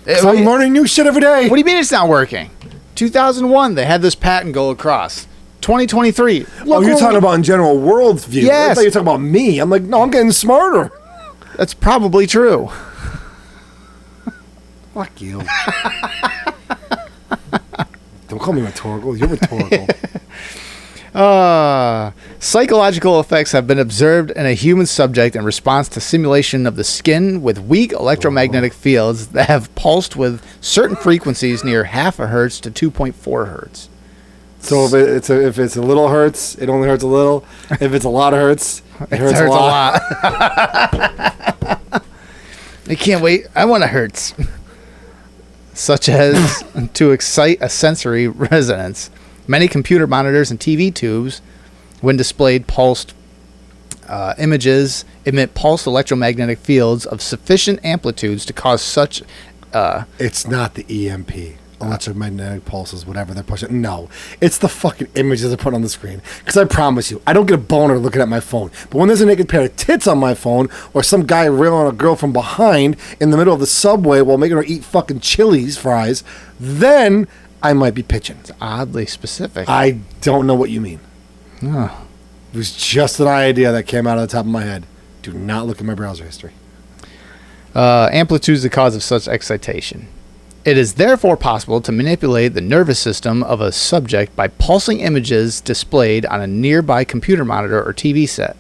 Speaker 1: So I'm learning new shit every day.
Speaker 2: What do you mean it's not working? 2001, they had this patent go across. 2023.
Speaker 1: Oh, you're talking about in general world view.
Speaker 2: Yes.
Speaker 1: I thought you were talking about me. I'm like, no, I'm getting smarter.
Speaker 2: That's probably true.
Speaker 1: Fuck you. Don't call me rhetorical. You're rhetorical.
Speaker 2: Psychological effects have been observed in a human subject in response to simulation of the skin with weak electromagnetic fields that have pulsed with certain frequencies near half a hertz to 2.4 hertz.
Speaker 1: So if it's a little hertz, it only hurts a little. If it's a lot of hertz, it hurts a lot.
Speaker 2: I can't wait. I want a hertz. Such as to excite a sensory resonance. Many computer monitors and TV tubes, when displayed pulsed images, emit pulsed electromagnetic fields of sufficient amplitudes to cause such...
Speaker 1: It's not the EMP. Electromagnetic pulses, whatever they're pushing. No, it's the fucking images they're putting on the screen. Because I promise you, I don't get a boner looking at my phone. But when there's a naked pair of tits on my phone, or some guy railing a girl from behind in the middle of the subway while making her eat fucking Chili's fries, then I might be pitching.
Speaker 2: It's oddly specific.
Speaker 1: I don't know what you mean.
Speaker 2: Oh.
Speaker 1: It was just an idea that came out of the top of my head. Do not look at my browser history.
Speaker 2: Amplitude is the cause of such excitation. It is therefore possible to manipulate the nervous system of a subject by pulsing images displayed on a nearby computer monitor or TV set.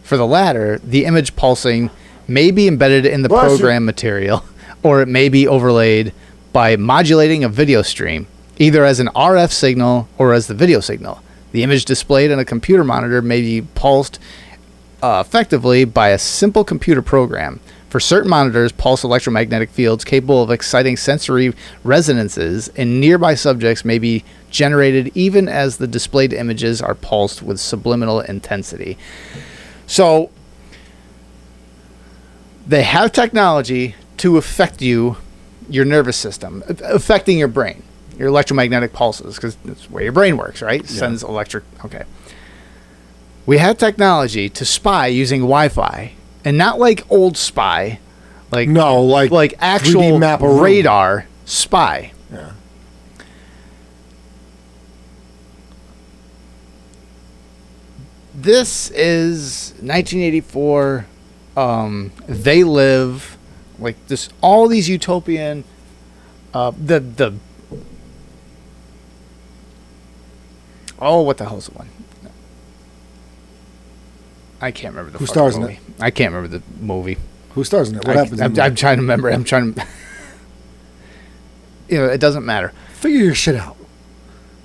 Speaker 2: For the latter, the image pulsing may be embedded in the program material, or it may be overlaid by modulating a video stream, either as an RF signal or as the video signal. The image displayed on a computer monitor may be pulsed effectively by a simple computer program. For certain monitors, pulse electromagnetic fields capable of exciting sensory resonances in nearby subjects may be generated even as the displayed images are pulsed with subliminal intensity. So, they have technology to affect your nervous system, affecting your brain, your electromagnetic pulses, because that's where your brain works, right?
Speaker 1: Yeah.
Speaker 2: Sends electric... Okay. We have technology to spy using Wi-Fi. And not like old spy, like actual
Speaker 1: 3D map a room.
Speaker 2: radar spy.
Speaker 1: Yeah.
Speaker 2: This is 1984. They live like this. All these utopian. The. Oh, what the hell's the one? I can't remember the
Speaker 1: Who
Speaker 2: fucking
Speaker 1: stars in
Speaker 2: movie.
Speaker 1: it?
Speaker 2: I can't remember the movie.
Speaker 1: Who stars in it? What happens? in the
Speaker 2: I'm
Speaker 1: movie?
Speaker 2: trying to remember. It doesn't matter.
Speaker 1: Figure your shit out.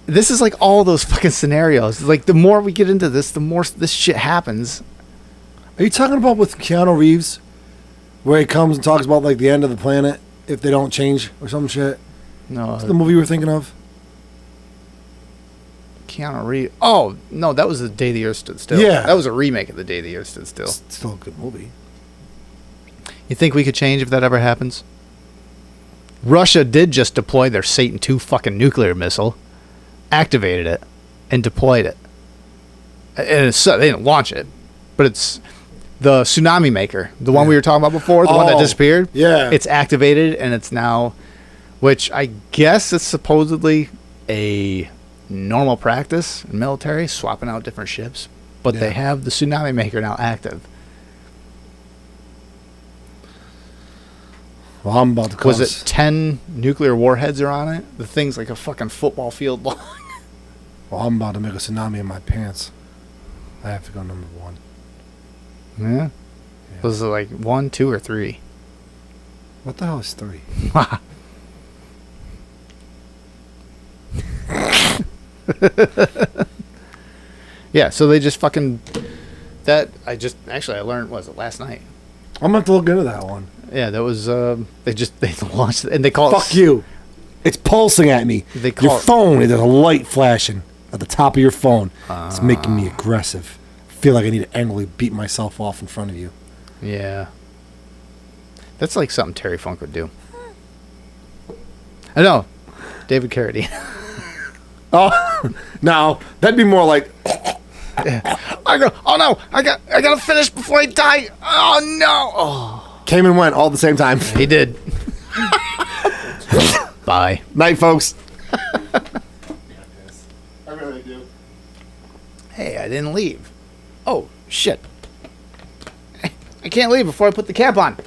Speaker 2: This is like all those fucking scenarios. Like the more we get into this, the more this shit happens.
Speaker 1: Are you talking about with Keanu Reeves, where he comes and talks about like the end of the planet if they don't change or some shit?
Speaker 2: No,
Speaker 1: What's the movie you were thinking of?
Speaker 2: Keanu Reeves. Oh, no, that was The Day the Earth Stood Still.
Speaker 1: Yeah.
Speaker 2: That was a remake of The Day the Earth Stood Still.
Speaker 1: It's still a good movie.
Speaker 2: You think we could change if that ever happens? Russia did just deploy their Satan II fucking nuclear missile, activated it, and deployed it. And they didn't launch it, but it's the tsunami maker, the one we were talking about before, the one that disappeared.
Speaker 1: Yeah.
Speaker 2: It's activated, and it's now, which I guess is supposedly a normal practice in military, swapping out different ships. But they have the tsunami maker now active.
Speaker 1: Well, I'm about to call
Speaker 2: Was it 10 nuclear warheads are on it? The thing's like a fucking football field long.
Speaker 1: Well, I'm about to make a tsunami in my pants. I have to go number 1.
Speaker 2: Yeah. Was it like 1, 2, or 3?
Speaker 1: What the hell is 3?
Speaker 2: Yeah, so they just fucking I learned, what was it, last night?
Speaker 1: I'm going to have to look into that one.
Speaker 2: Yeah, that was they launched it, and they call
Speaker 1: Fuck you. It's pulsing at me.
Speaker 2: They call
Speaker 1: your phone, there's a light flashing at the top of your phone. It's making me aggressive. I feel like I need to angrily beat myself off in front of you.
Speaker 2: Yeah. That's like something Terry Funk would do. I know. David Carradine.
Speaker 1: Oh, no. That'd be more like...
Speaker 2: Oh no, I gotta finish before I die. Oh no. Oh.
Speaker 1: Came and went all at the same time.
Speaker 2: He did. Bye.
Speaker 1: Night, folks. I really do.
Speaker 2: Hey, I didn't leave. Oh, shit. I can't leave before I put the cap on.